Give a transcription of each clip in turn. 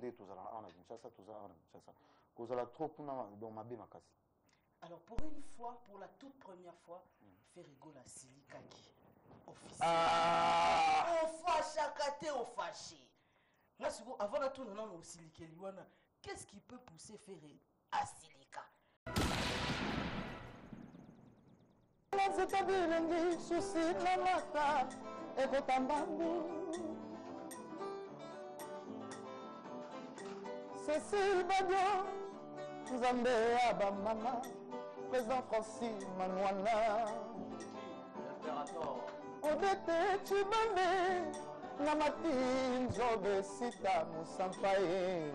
nde tozala ana Kinshasa tozala ana Kinshasa kozala trop kuna donc mabe makasi. Alors pour une fois, pour la toute première fois, Ferrigo la silikaki officiel. On fâche au fâché. Là avant la tourne non au silikeli wana, qu'est-ce qui peut pousser Ferré à silika? Zetabilengi susi na mata ekotambangu Cécile Badio Nzambe Abamama Président Francis Manouana Odete Chibambe Namati Nzobe Sita Musampae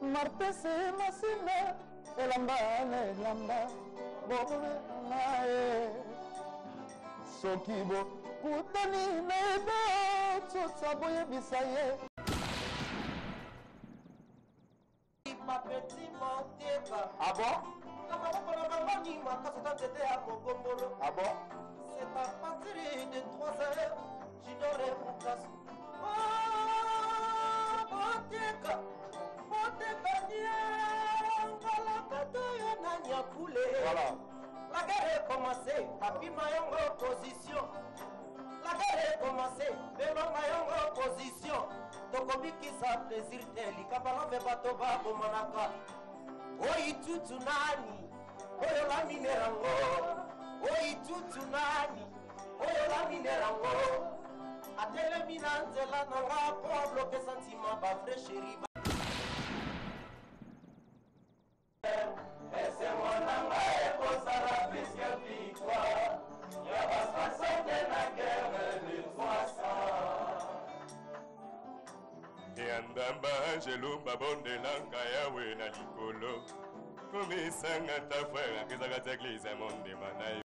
Martese Masina Elamba Elamba Bobe Nae Sokibo Kutani Nebe Tsotsaboye Bisaye Ma petite Monteba. Ah bon? Ah bon? C'est à partir de 3 heures, j'aurai mon casse. Oh, Monteba, voilà. La guerre est commencée, Papi Mayongo opposition. La guerre est commencée, Belo Mayongo opposition. Tokobiki sa plaisir teli, kabala ve bato babo manaka. Oi tutu nani, oyo la minerango. Oi tutu nani, oyo la minerango. Atele minanzela nanga pour bloquer sentiment ba frère chéri. Ese monanga ekosala puisque victoire. Ya baspasote na guerre de 300. Yandamba jelumba bondelanga yawe na likolo komisanga ta frère akizaka ta église ya mondema na yo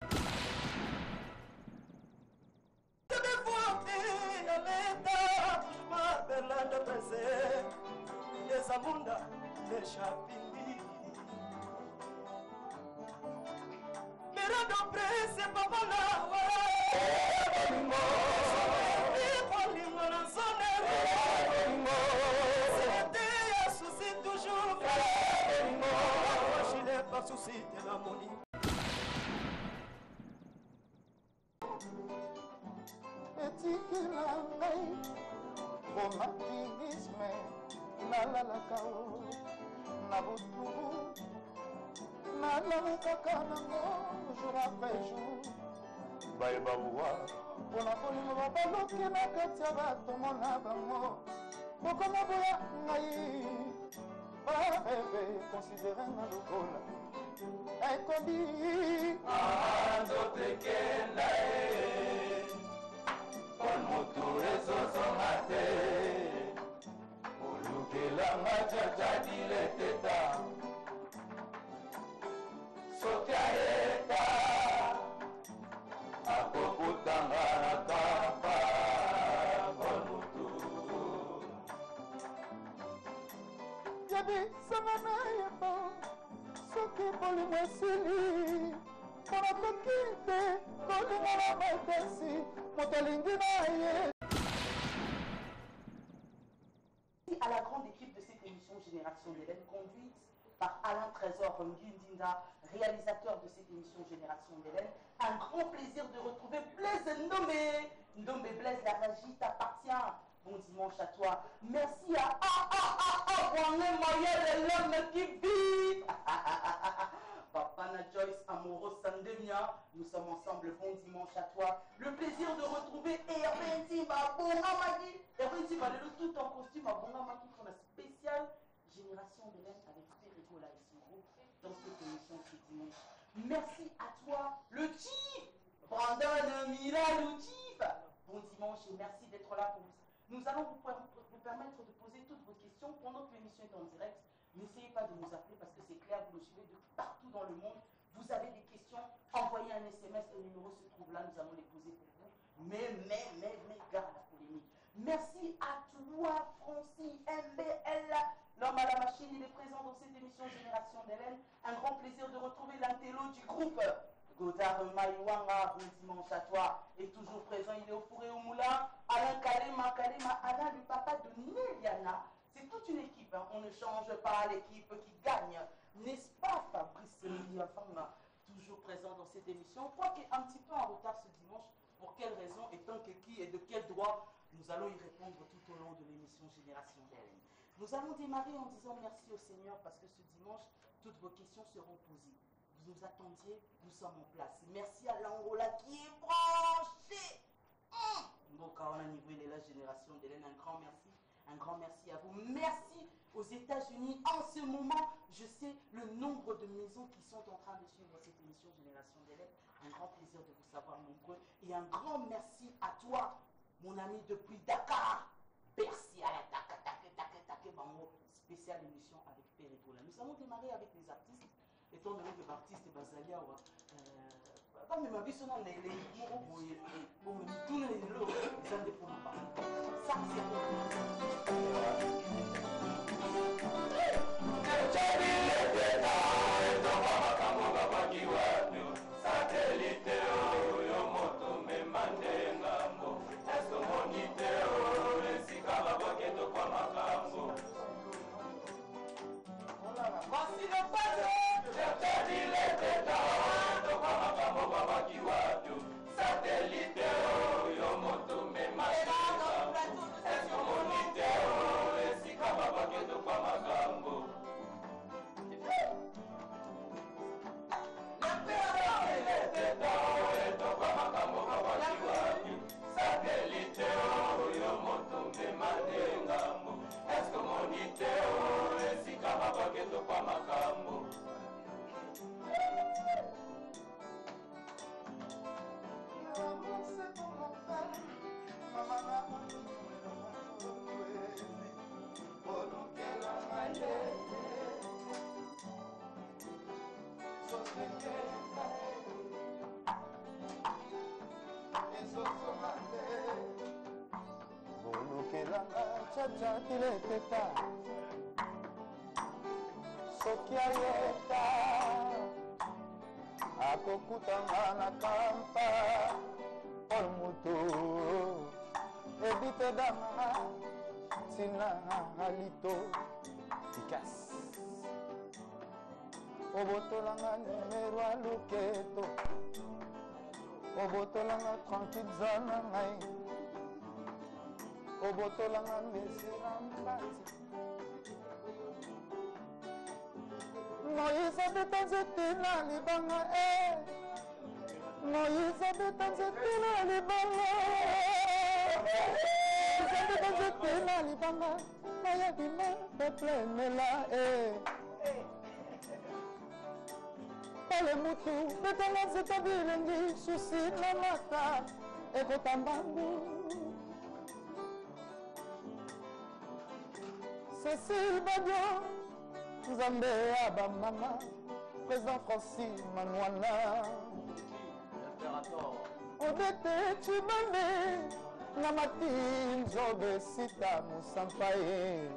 souci de l'harmonie. Etiki na ngai romantisme nalalaka o na butu nalalakaka nango jour après jour Bayebawa mpona kolinga baloki na kati ya batomona bango bokoma boya ngai bareve considere na lokola ekobi andotekenda pon motu ezozonga te olukelanga jajadileteta soki ayeta akokutanga na kapa pon motu yebisanga na yeba soki bolingo esili mpona koki te kolinga na makasi moto alingi na ye. À la grande équipe de cette émission Génération d'Hélène, conduite par Alain Trésor Ngindinda, réalisateur de cette émission Génération d'Hélène, un grand plaisir de retrouver Blaise Ndomé. Ndomé Blaise, la régie t'appartient. Bon dimanche à toi. Merci à Wanné Moyel, l'homme qui vit. Papa Na Joyce, amoureux Sandemia, nous sommes ensemble. Bon dimanche à toi. Le plaisir de retrouver Hervé Timba Bongamaki. Hervé Timba, tout en costume à Bongamaki pour la spéciale Génération d'Hélène avec Ferrigo là et son groupe dans cette émission ce dimanche. Merci à toi, le Chief, Brandon Mila, le Chief. Bon dimanche et merci d'être là pour vous. Nous allons vous permettre de poser toutes vos questions pendant que l'émission est en direct. N'essayez pas de nous appeler parce que c'est clair, vous nous suivez de partout dans le monde. Vous avez des questions, envoyez un SMS, le numéro se trouve là, nous allons les poser pour vous. Mais, garde à la polémique. Merci à toi, Francis MBL, l'homme à la machine, il est présent dans cette émission Génération d'Hélène. Un grand plaisir de retrouver l'intello du groupe. Godard Maïwanga, bon dimanche à toi, est toujours présent, il est au four et au moulin. Alain Calais, Kalima, Anna, le papa de Néliana. C'est toute une équipe, hein. On ne change pas l'équipe qui gagne. N'est-ce pas, Fabrice Liafang, toujours présent dans cette émission? Je crois qu'il est un petit peu en retard ce dimanche. Pour quelle raison, étant que qui et de quel droit? Nous allons y répondre tout au long de l'émission Génération d'Hélène. Nous allons démarrer en disant merci au Seigneur parce que ce dimanche, toutes vos questions seront posées. Vous nous attendiez, nous sommes en place. Merci à l'Angola qui est branché. Donc, on a niveau de la Génération d'Hélène, un grand merci. Un grand merci à vous. Merci aux États-Unis. En ce moment, je sais le nombre de maisons qui sont en train de suivre cette émission Génération d'Hélène. Un grand plaisir de vous savoir nombreux. Et un grand merci à toi, mon ami depuis Dakar. Bercy à la Bango, spéciale émission avec Périgola. Nous allons démarrer avec les artistes. Étant donné que l'artiste Bazalia, quand même, ma vie sonne les mots pour tous les lots, ils ont des points par ça, c'est voici le padre. Chacha tileteta soki ayeta akokutanga na kampa pol moto ebitedanga tina alito tikas obotolanga numero ya loketo obotolanga tranquille zana ngai obotolanga mesira mbati Moïse abeta nzete na libanga Moïse abeta nzete na libanga Moïse abeta nzete na libanga nayebima peuple emela pale mutu betanga nzete bilengi susi na mata ekotambangu Cécile Badian, Nzambe Abamama, Président Francis Manouana, Odete Chibane, Namati Nzobe Sita Moussampaye,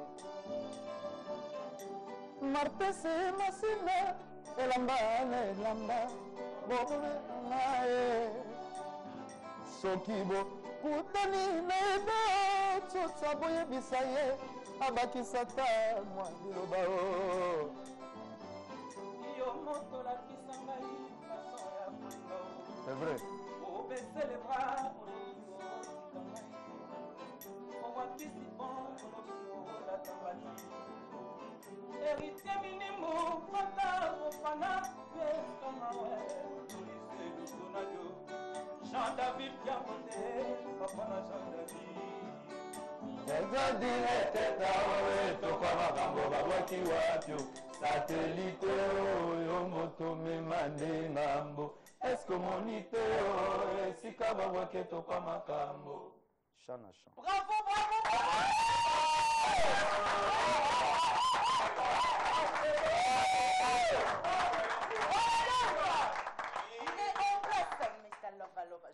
Martin Se Massina, Elamba, Bore Nae, Sokibo, Koutani Nebe, Tsotsaboye Bisaye, Abakisata moi liloba o yo moto la kisangai façon ya bongo c'est vrai o baisser les bras o va kisi bon o la tambali héritier minimo fata o fana kama we police du sonadio Jean David Diamonde papa na Jean David Teta tokwa makambo babwaki wapyo Satellite oyo moto memande ngambo Eske monite oyo esika babwaki tokwa makambo Chana chan. Bravo, bravo, bravo.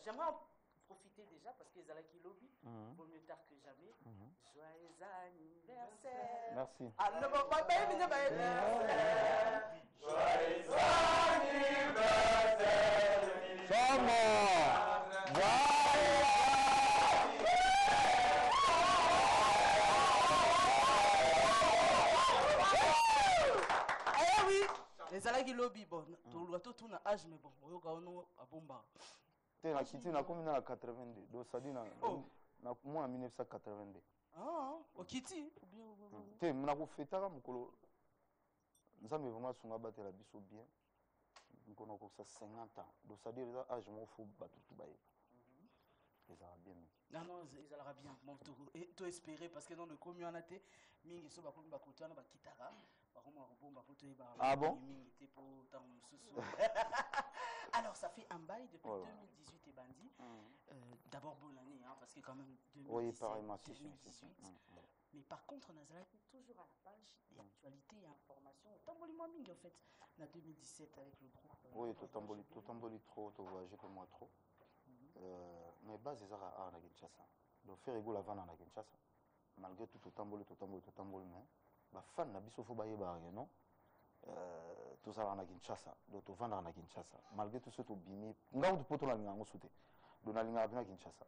J'aimerais en profiter déjà parce que Zalaki Lobby, vaut mieux tard que jamais. Joyeux anniversaire. Merci. Ah, non, anniversaire. Joyeux anniversaire. Joyeux bateau tout na âge mais bon oyoka ono abomba te na kiti na komi na 82 donc ça dit na moi en 1982 ah okiti te na ko fetaka mukolo nzambe vraiment sunga batela biso bien mukolo ko sa 50 ans donc ça dit ça âge mo fou bato tout baye ça va bien non ils allera bien bon tout espérer parce que dans le commun on a été mingi so ba komi ba kotana ba kitara ba roma bomba photo e ba ah bon mingi te pour tant mususu alors ça fait un bail depuis 2018 et bandi d'abord bonne année hein, parce que quand même 2017 oui pareillement 2018 mais par contre Nazareth est toujours à la page et actualité et information tamboli moi mingi en fait na 2017 avec le groupe oui tout tamboli trop to voyager pour moi trop mais base ezaka a na Kinshasa donc faire rigolo avant na Kinshasa malgré tout tamboli mais ba fan na biso fo baye ba non tout ça na Kinshasa donc to vendre na Kinshasa malgré tout ce to bimi ngawu to poto na ngango soute donc na linga na Kinshasa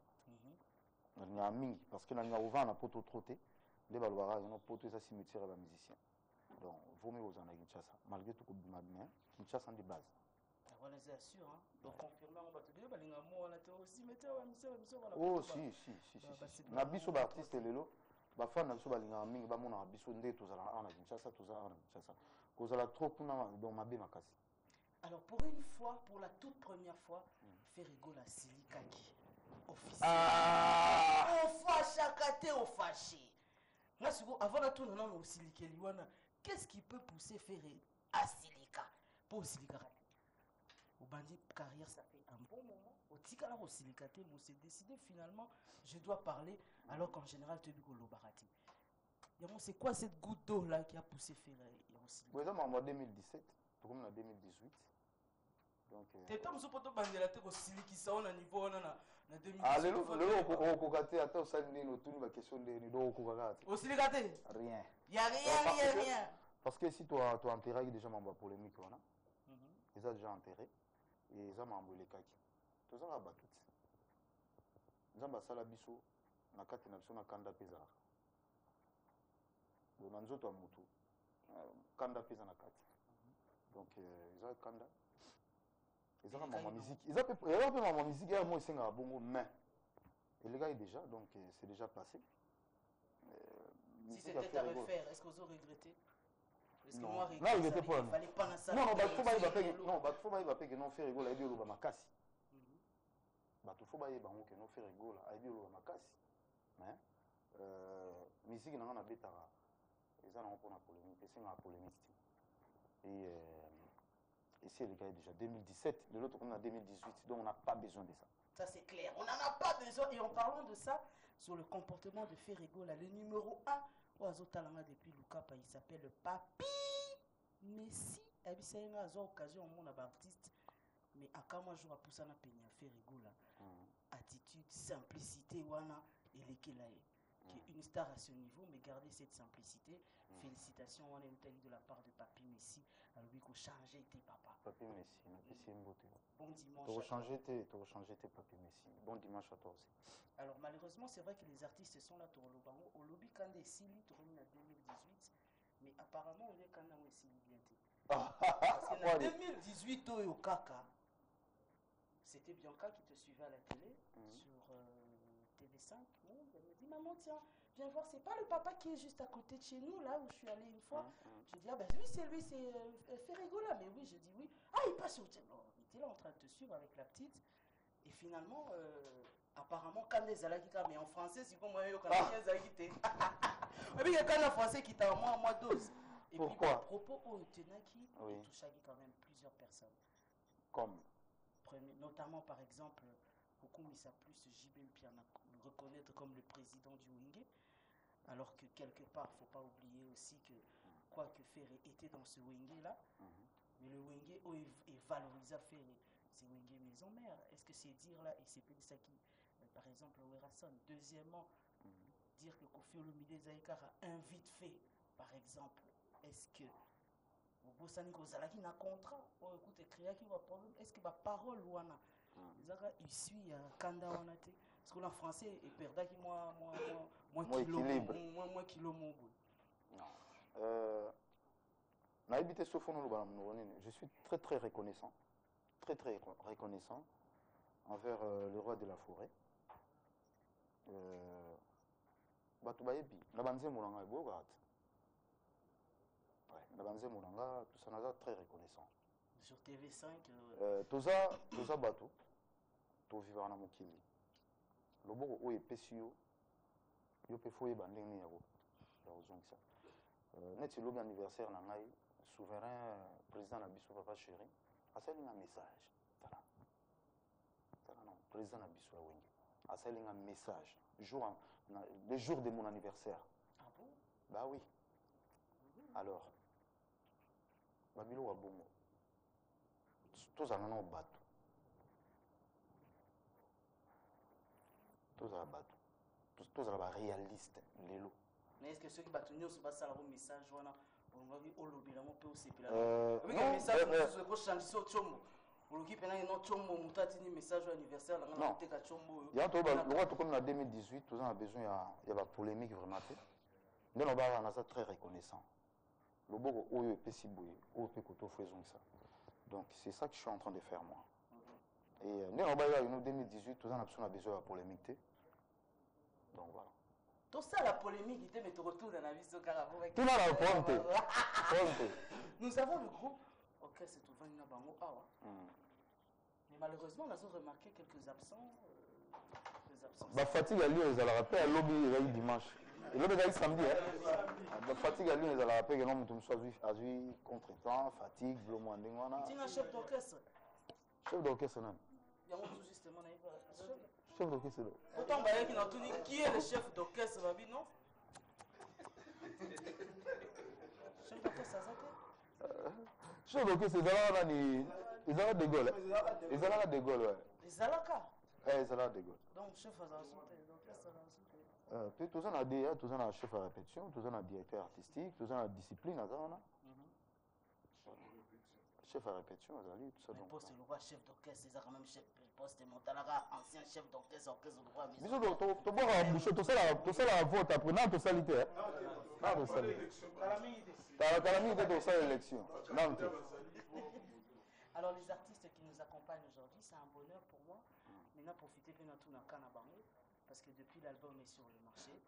na linga mingi parce que na linga vendre na poto troté les balwara non poto ça cimetière ba musicien donc vaut mieux aux na Kinshasa malgré tout ko bima bien Kinshasa de base. Voilà, c'est sûr. Hein. Donc, confirmé, on va te dire, on a aussi mettez au mission. Oh, si. Na biso ba artiste lelo, ba fan na biso ba linga mingi ba mona biso nde tozala na Kinshasa, kozala trop kuna dans mabe makasi. Alors, pour une fois, pour la toute première fois, faire rigoler à Silikaki. Officiellement. On fâche à Kate, on fâché. Moi, avant la tour, on a Silike Liwana. Qu'est-ce qui peut pousser faire à Silika? Pour Silika. Au bandit carrière, ça fait un bon moment. Au Tikala, au Silikate, on s'est décidé finalement, je dois parler, alors qu'en général, tu es du Lobarati. C'est quoi cette goutte d'eau là qui a poussé Ferré? Oui, ça en 2017, comme en 2018. Donc. T'es pas monsieur poto bandela te ko Siliki ça on a niveau on a 2018. Ah le kokate ata osali no tuni ba question de ni do kokate. Au Silikate? Rien. Y a rien. Parce que si toi enterré déjà mamba polémique on a. Ils ont déjà enterré. Et ils ont embolé kaki. Tout ça va tout. Nzamba sala biso na kati na biso na kanda peza. Donc na nzoto mutu. Kanda peza na kati. Donc ils ont kanda. Ils ont ma musique. Ils ont ma musique et moi c'est un bongo mais les gars déjà donc c'est déjà passé. Si c'était à refaire, est-ce que vous aurez regretté? Non, il regrettait pas. Il fallait pas ça. Non, faut pas y va que non faire rigoler et dire ma casse. Faut pas y va que non faire rigoler et dire ma casse. Mais musique n'a pas bétara. Ils ont pour la polémique, c'est une polémique. Et c'est les gars déjà 2017, de l'autre on a 2018, donc on n'a pas besoin de ça. Ça c'est clair, on n'en a pas besoin. Et en parlant de ça, sur le comportement de Ferrigola, le numéro 1, Oazo Talanga depuis Lukapa, il s'appelle le Papi Messi. Et puis c'est une occasion, on a un artiste, mais à quand moi je vais pousser à peigner Ferrigola. Attitude, simplicité, wana, et l'équilibre. Qui est une star à ce niveau, mais gardez cette simplicité. Félicitations, on est de la part de Papi Messi. Alors oui, qu'on change tes papa. Papi Messi, c'est une beauté. Bon dimanche. Tu vas changer tes Papi Messi. Bon dimanche à toi aussi. Alors malheureusement, c'est vrai que les artistes sont là pour le bango. Au lobby quand des Sili tournent en 2018, mais apparemment on est quand même Sili bientôt. Parce qu'en 2018 au Kaka, c'était Bianca qui te suivait à la télé sur TV5. Elle me dit maman tiens, viens voir, c'est pas le papa qui est juste à côté de chez nous là où je suis allée une fois. Je dis ah ben oui c'est lui, c'est Ferrigola. Mais oui, je dis oui. Ah il passe au il était là en train de te suivre avec la petite. Et finalement, apparemment, quand les Alakika, mais en français, c'est comme moi, quand les Alakita. Et puis, il y a quand en français qui t'a en moi 12. Et pourquoi? Puis, à propos, au Tenaki, il touche quand même plusieurs personnes. Comme notamment, par exemple, beaucoup mis ça plus JB Piana, le reconnaître comme le président du Wingé. Alors que quelque part, il ne faut pas oublier aussi que quoi que Ferré était dans ce Wingé-là, mais le Wingé est valorisé à Ferré. C'est Wingé maison mère. Est-ce que c'est dire là, et c'est peut-être ça qui, par exemple, Werason. Deuxièmement, dire que Kofi Olomide Zaïkara invite fait, par exemple, est-ce que Bosani Kozalaki n'a contrat? Écoute, qui va problème. Est-ce que ma parole ouana, il suit Kanda Wanate? Parce que en français, il perd qui moi kilo mon goût. Je suis très très reconnaissant très très reconnaissant envers le roi de la forêt. Bato bayebi na banzembo na ngai boyoka ate. Ouais, na banzembo na nga tout ça naza très reconnaissant. Sur TV5 toza bato tovivaka na mokili loboko oyo epesi yo yo mpe fo oyeba ndenge nini ya kozongisa neti lobi anniversaire na ngai souverain président na biso papa chéri asalinga message tala non président na biso ya wenge asalinga message le jour de mon anniversaire. Ah bon? Bah oui. Alors babilo wa bongo tozala na bato tozala bato tozala baréaliste lelo. Mais est-ce que ceux qui battent nyonso basala ko message wana olongaki olobelango mpe osepela obika message mosusu ekochandisa otshombo oloki mpena ino tshombo moto atini message anniversaire nanga na koteka tshombo oyo ya lokwa tokomi na 2018 toza na besoin ya bapolémique vraiment te nde na baka naza très reconnaissant loboko oyo epesi boye oyo mpe kotofo ezongisa donc c'est ça que je suis en train de faire moi et nde na baka ino 2018 toza na biso na besoin ya polémique te donc voilà. Tout ça, la polémique, mais tu retournes dans la vie de Carabo. Tout le monde Nous avons le groupe. Ok, c'est tout le monde. Mais malheureusement, on a remarqué quelques absents. La fatigue à Lyon, ils allaient rappeler à lobby et dimanche. Et lobby est samedi. La fatigue à Lyon, ils allaient rappeler que non, nous sommes contre-temps, fatigue, blomandingwana. Tu es un chef d'orchestre. Chef d'orchestre, non. Il y a tout justement. Chef d'orchestre. Autant qui est le chef d'orchestre, Babi, non? Chef d'orchestre, ça chef d'orchestre, ils allaient de Gaulle. Ils allaient de Gaulle, ouais. Ils allaient quoi? Ils allaient de Gaulle. Donc, chef d'orchestre, puis tous en a des, tous en a chef à répétition, tous en a directeur artistique, tous en a discipline, chef à répétition, tout ça. Mais poste le roi chef d'orchestre, c'est quand même chef poste Montalara, ancien chef d'orchestre, orchestre le roi. Bisous, tu bois à boucher, tu sais la vote après, non, tu salité. Non, tu salité. T'as la mis de ça l'élection. Non, alors, les artistes qui nous accompagnent aujourd'hui, c'est un bonheur pour moi. Maintenant, profitez bien de tout dans Kanabango, parce que depuis l'album est sur le marché.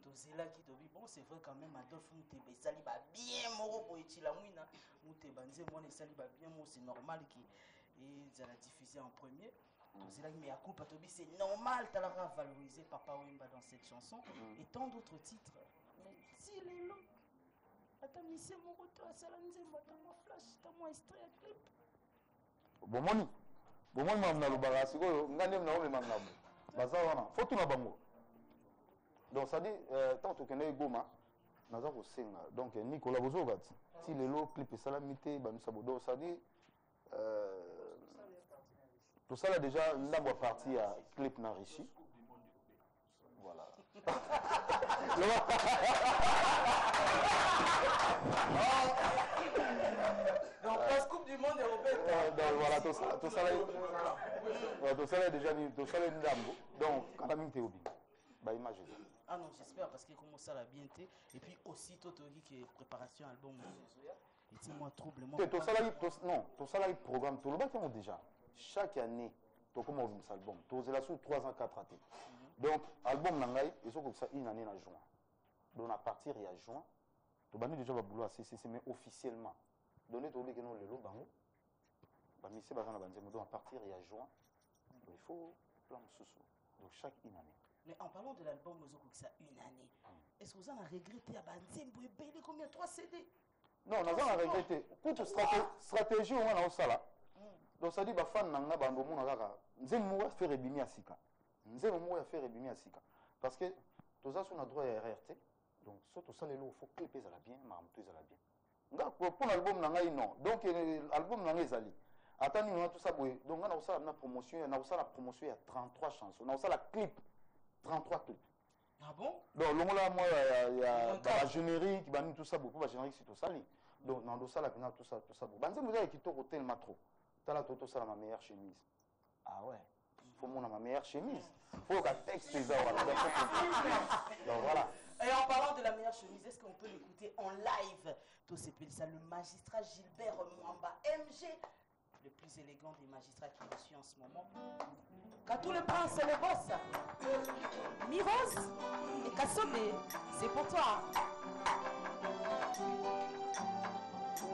Tozela qui doit bon, c'est vrai quand même, Adolphe Moutebe, Saliba bien moro pour la mouina, Mouteba, moi, Saliba bien moro, c'est normal qu'il a diffusé en premier. Tozela, mais à coup, Patobi, c'est normal, tu as valorisé Papa Wemba dans cette chanson et tant d'autres titres. Mais si les lots, attends, mais c'est mon retour à Salanzemba, t'as mon flash, t'as mon extrait à clip. Bon, moni, mamna le barasiko, ngandem na ome mamna. Bazawana, faut tout na bango. Donc ça dit tant que nous goma naza ko senga donc Nicolas Bozogat si le lo clip salamité ba nous sabodo ça dit tout ça là déjà ndambo partie à clip na richi voilà donc la coupe du monde européen donc voilà tout ça là déjà tout ça là ndambo donc quand même t'es obi ba image. Ah non, j'espère parce qu'il commence à la bien. Et puis aussitôt, tu dis que préparation album. Et dis-moi, troublement. Non, ton salaire programme, tout le monde déjà. Chaque année, tu commences un album. Tu as sur 3 ans, 4 ans. Donc, album Nangai, il faut que ça une année en juin. Donc, à partir de juin, tu as déjà le boulot à CCC, mais officiellement. Donc, tu as oublié que nous, le lot, donc à partir de juin, il faut plan sous. Donc, chaque une année. Mais en parlant de l'album ça une année, est-ce que vous en avez regretté à Banzembo et Bélé combien 3 CD? Non, on a regretté. Toute stratégie, on a ça là. Donc ça dit, fan nanga bando mona kaka. Nzembo wa faire ebimi asika. Nzembo wa faire ebimi asika. Parce que tous ça on a droit à RRT. Donc surtout ça les lots faut clipper ça la bien, maramto ça la bien. Nga pour l'album nanga non. Donc l'album nanga ezali. Attends, on a tout ça boy. Donc on a ça la promotion, on a ça la promotion il y a 33 chansons. On a ça la clip 33 clips. Ah bon? Donc, là, moi, il y a la générique, tout ça, beaucoup de générique, c'est tout ça. Donc, dans tout ça, tout ça. Vous avez qui tourne tellement trop. Tu as tout ça, ma meilleure chemise. Ah ouais. Il faut ma meilleure chemise. Il faut qu'un texte les a. Donc, voilà. Et en parlant de la meilleure chemise, est-ce qu'on peut l'écouter en live? Tout s'appelle ça le magistrat Gilbert Mwamba, MG. le plus élégant des magistrats qui est reçu en ce moment. Katou le prince et le boss. Miros et Kassobe, c'est pour toi.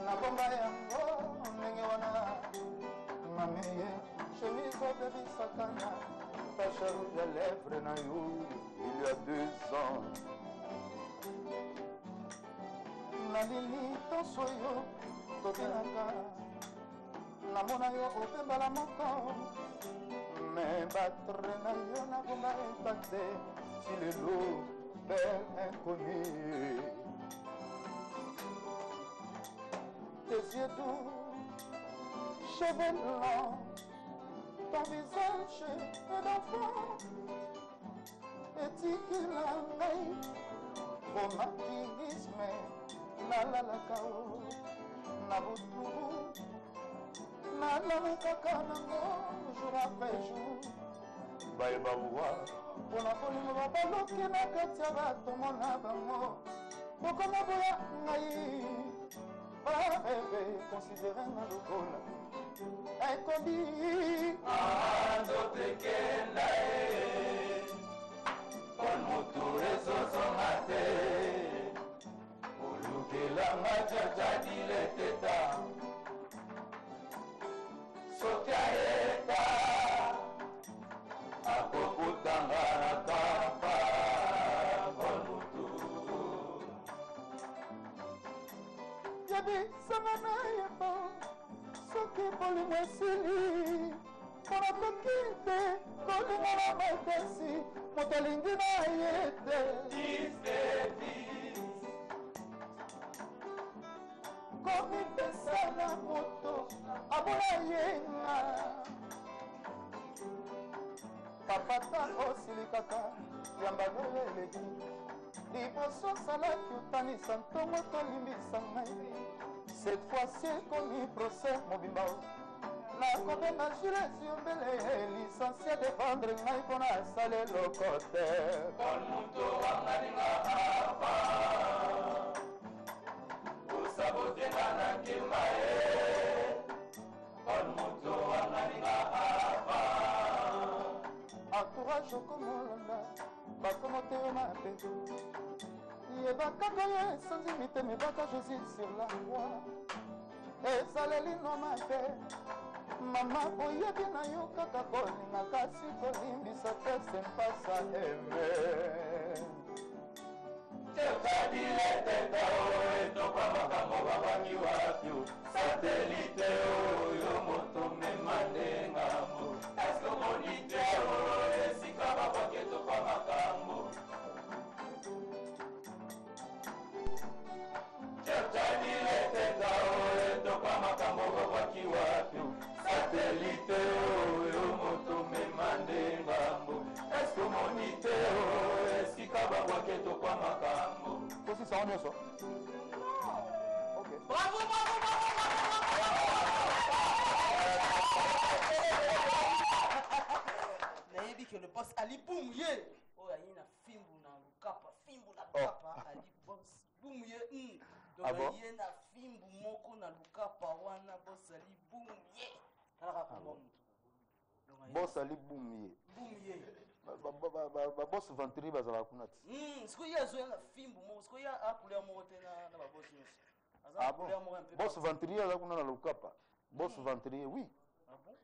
Na bomba yango ndenge wana mameye chemise obebisakana tache rouge à lèvres na yo il y a 2 ans nalili toso yo tobelaka namona yo opembala moko me batre na yo nabomba empate si lelo bel inconnu. Tes yeux doux, cheveux blancs, ton visage est d'enfant, etikilangai, romantisme, nalalakao, nabutu, nalalakaka nango, jour après jour, bayebawa, pona kolimo babaloki na kati ya bato mona bango, bokoma boya ngai. Rêver, considérer ma locola inconnu ando tekenda kon moto ezozonga olukelanga jajadile teta soki aeta akokutanga na kapa kon moto yabi sangana yeba soki bolingo esili mpona koki te kolinga na makasi moto alingi na ye te komipesa na moto abola yenga papata osilikaka yambano eleki liboso osalaki otanisa ntongo tolimbisa ngai cette fois-ci ekomi procès mobimba nakobenga jules yombele licencié de vendre ngai mpona asala eloko te kon moto wanganinga apa osabotenga na nkima ye kon moto wanganinga apa entourage okomolanda bakomoteyo mabe yebakaka yo esanzi mitema ebaka jésus sur la croix ezaleli noma te mama boyebi na yo kaka kolinga kasi kolimbisa te sempasa eme tekadilete etoka makambo babaki wapi satelite oyo moto mema ndengambo esomoni te esika babaki etoka makambo tekadilete etoka makambo babaki wapi satelite oyo moto mema ndengambo esomoni te esika babaki etoka makambo kosi sango nyonso. Bravo, bravo, bravo, nayebi que le boss Ali Boumye oyo aye na fimbu na lukapa Ali boss Boumye donc aye na fimbu moko na lukapa wana boss Ali Boumye talaka kombo mutu boss Ali Boumye baboss venturi bazala kuna ti sikoyo ye azoya na fimbu moko sikoyo ye akouleur moko te na baboss nyonso ah bon boss venturi aza kuna na lukapa boss venturi oui. Ah bon?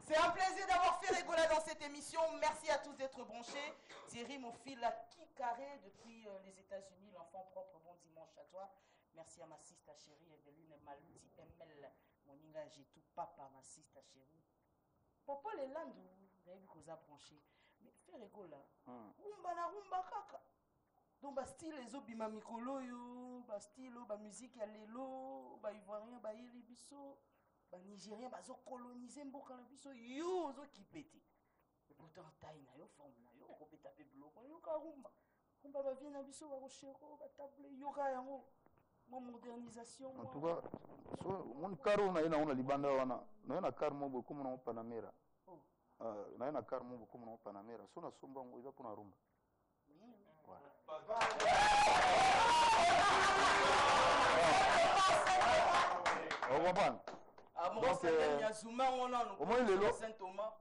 C'est un plaisir d'avoir fait rigoler dans cette émission. Merci à tous d'être branchés. Thierry Mofil à Kikaré depuis les États-Unis. L'enfant propre, bon dimanche à toi. Merci à ma sista chérie Evelyne Malouti ML. Moninga j'ai tout papa, ma sista chérie. Papa les landou, vous avez vu qu'on a branché. Mais fait rigoler. Rumba na rumba kaka. Donc ba style les obima mikolo yo, ba style ba musique ya lelo, ba ivoirien ba yeli biso. Ba nigérien bazo coloniser mboka na biso yo zo kipete. Et pourtant taille na yo forme na yo ko beta pe bloko yo ka rumba. Rumba ba vient na biso ba rochero ba table yo ka yango. Mo modernisation. En tout cas, so mon caro na ina ona libanda wana. Na ina car mo beaucoup na Panamera. Na ina car mo beaucoup na Panamera. So na somba ngo iza pona rumba. On comprend. Donc,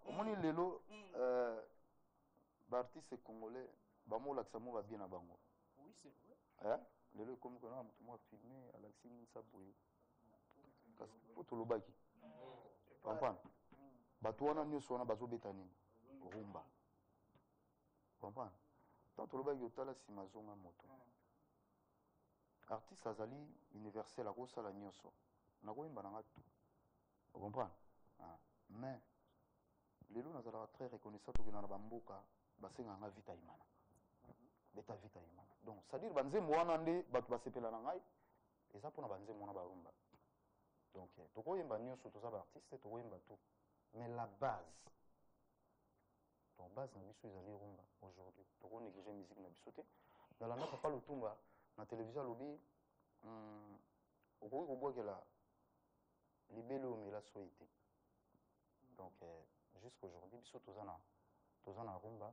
omoni lelo baartiste congolais bamolakisa mo babie na bango. Oui, c'est vrai. Lelo ekomi kona moto mo afilme alakisi minisa boye kasi po tolobaki comprendre bato wana nyonso wana bazobeta nini rumba comprendre donc tolobaki otala nsima azonga moto artiste azali universel akosala nyonso nakoyemba nanga tu ocomprendre mais lelo nazalaka très reconnaissant tokenda na bamboka basenganga vita imana beta vita imana donc c'est-à-dire banzembo wana nde bato basepela na ngai eza mpona banzembo wana barumba donc tokoyemba nyonso toza baartiste tokoyemba tout mais la base donc base na biso ezali rumba aujourd'hui tokonéglige musique na biso te nalanda papa lutumba na télévision alobi okoki kobwakela libele omela soyi te donc jusqu'aujourd'hui biso toza na rumba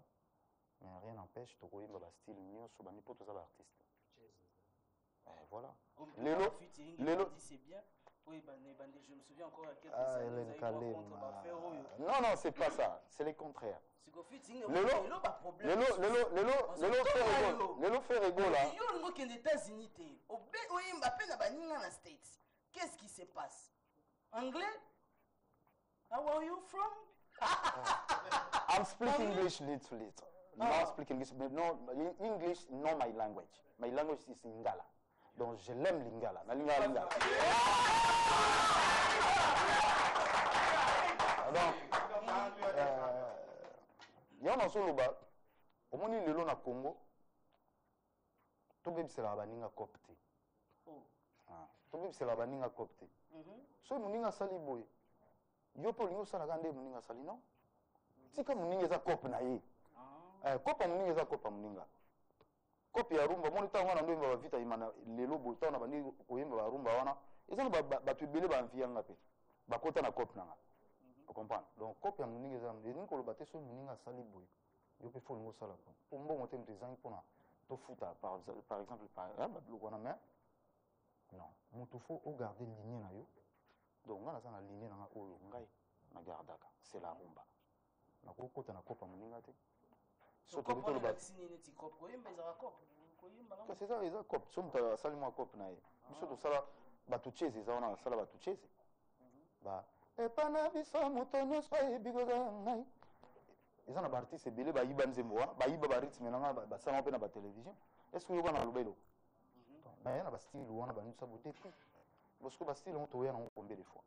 mais rien n'empêche tokoyemba bastyle nyonso bani mpo toza baartiste voilà lelo c'est bien. Oui, je me souviens encore à quelques années, vous avez contre Bafero. Non, non, c'est pas ça. C'est le contraire. Lelo fait rigolo là. Yo ngo ke États-Unis te. Oye Mbappé na baninga na States. Qu'est-ce qui se passe? Anglais? How are you from? I'm speaking English little. Not speaking English, but no English, not my language. My language is Lingala. Donc je l'aime Lingala. Na Lingala. Donc yana soloba omoni lelo na Congo tobebisela baninga copte. Tobebisela baninga copte. So muninga sali boy. Yo po lingo sala kande muninga sali non? Tika muninga za cop na ye. Kopa muninga za kopa muninga. Kopi ya rumba moni tango na ndomba vita imana lelo botana bandi koyemba ba rumba wana. Ezana ba tubele ba mfianga pe. Ba kota na cop nanga. Tu comprends? Donc kopi ya muninga za ndeni ko lobate so muninga sali boy. Yo pe fo lingo sala ko. Pour mbongo te mtezangi pona to futa par exemple par ba na mais non, mutu faut garder ligne na yo. Donc ngana za na ligne na oyo ngai na gardaka. C'est la rumba. Na kokota na kopa muninga te. Surtout le vacciner neti cop koyemba ezaka cop koyemba na c'est ça eza cop so muta sali mwa cop na ye biso to sala batu cheze eza wana sala batu cheze ba epana biso muto nyonso ebigoza ngai eza na ba artiste ebele bayiba nzembo wana bayiba ba rythme nanga basala mpe na ba télévision est-ce que yoka na lobelo ba yana ba style wana ba nisa bote tout parce que ba style on to yana on combien de fois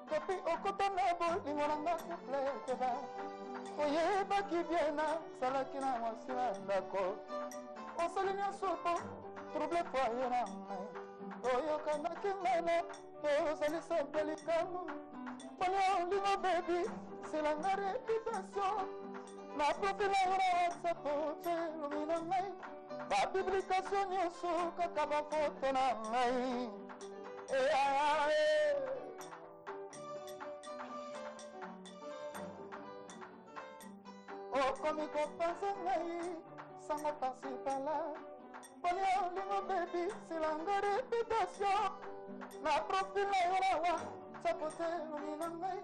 Kopi okotana bolingo na nga couple ba oyebaki bien na salaki na mwasila ndako osali nyonso po trouble foye na ngai oyokanaki ngana ozalisa mpe likambo mpona olingo bebi selanga reputation na profil yango na whatsapp elobi na ngai bapublikation nyonso kaka bafoto na ngai okomi kopanza ngai sango pasi pala mponi olingo bebi silanga reputation na profil na yo nawa sapote elongi na ngai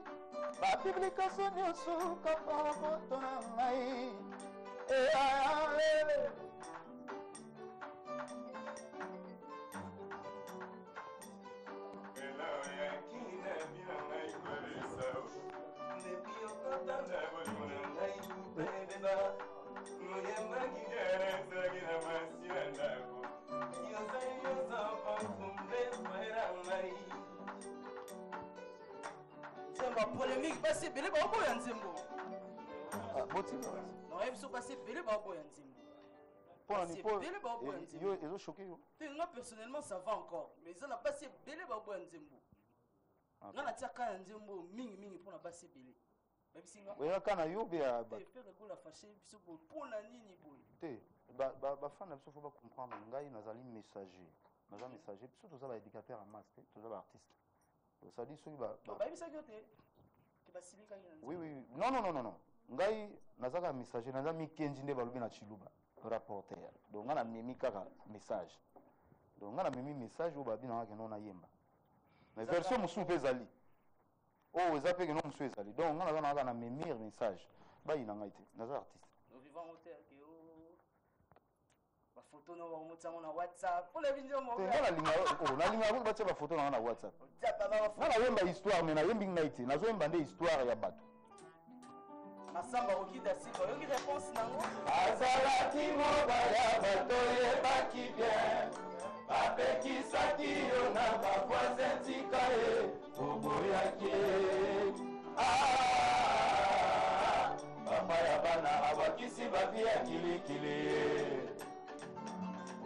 bapublikation nyonso kaka bafoto na ngai polémique basi bele ba boya nzembo botima non ebiso basi bele ba boya nzembo pona ni po yo ezo choqué yo moi personnellement ça va encore mais ça n'a pas si bele ba boya nzembo ngana tiaka nzembo mingi pona basi bele babisinga oya kana yo be ya ba faire la fâcher biso pona nini boy te ba fan biso faut pas comprendre ngai nazali messager biso toza ba éducateur en masse te toza ba artiste ça dit ceux ba babisa kyote ke basilika oui non ngai nazaka messager naza mikenji nde balobi na chiluba rapporteur. Donc on a mis un message. Donc on a mis un message où babi na non yemba. Mais version musu bezali. Oh, ezapé que non musu ezali. Donc on a mis un message. Ba ina ngaite. Naza artiste. Nous vivons au terre que photo na ba na WhatsApp. Pour les vidéos mo. Na linga ko batia ba photo na WhatsApp. Na yemba histoire mais na yembi ngaite. Nazo yemba nde histoire ya bato. Masamba okida siko yoki réponse nango. Azalaki mobala bato yebaki bien. Bapekisaki yo na bavoisin tika ye oboyaki. Papa ya bana abakisi babi ya kilikili.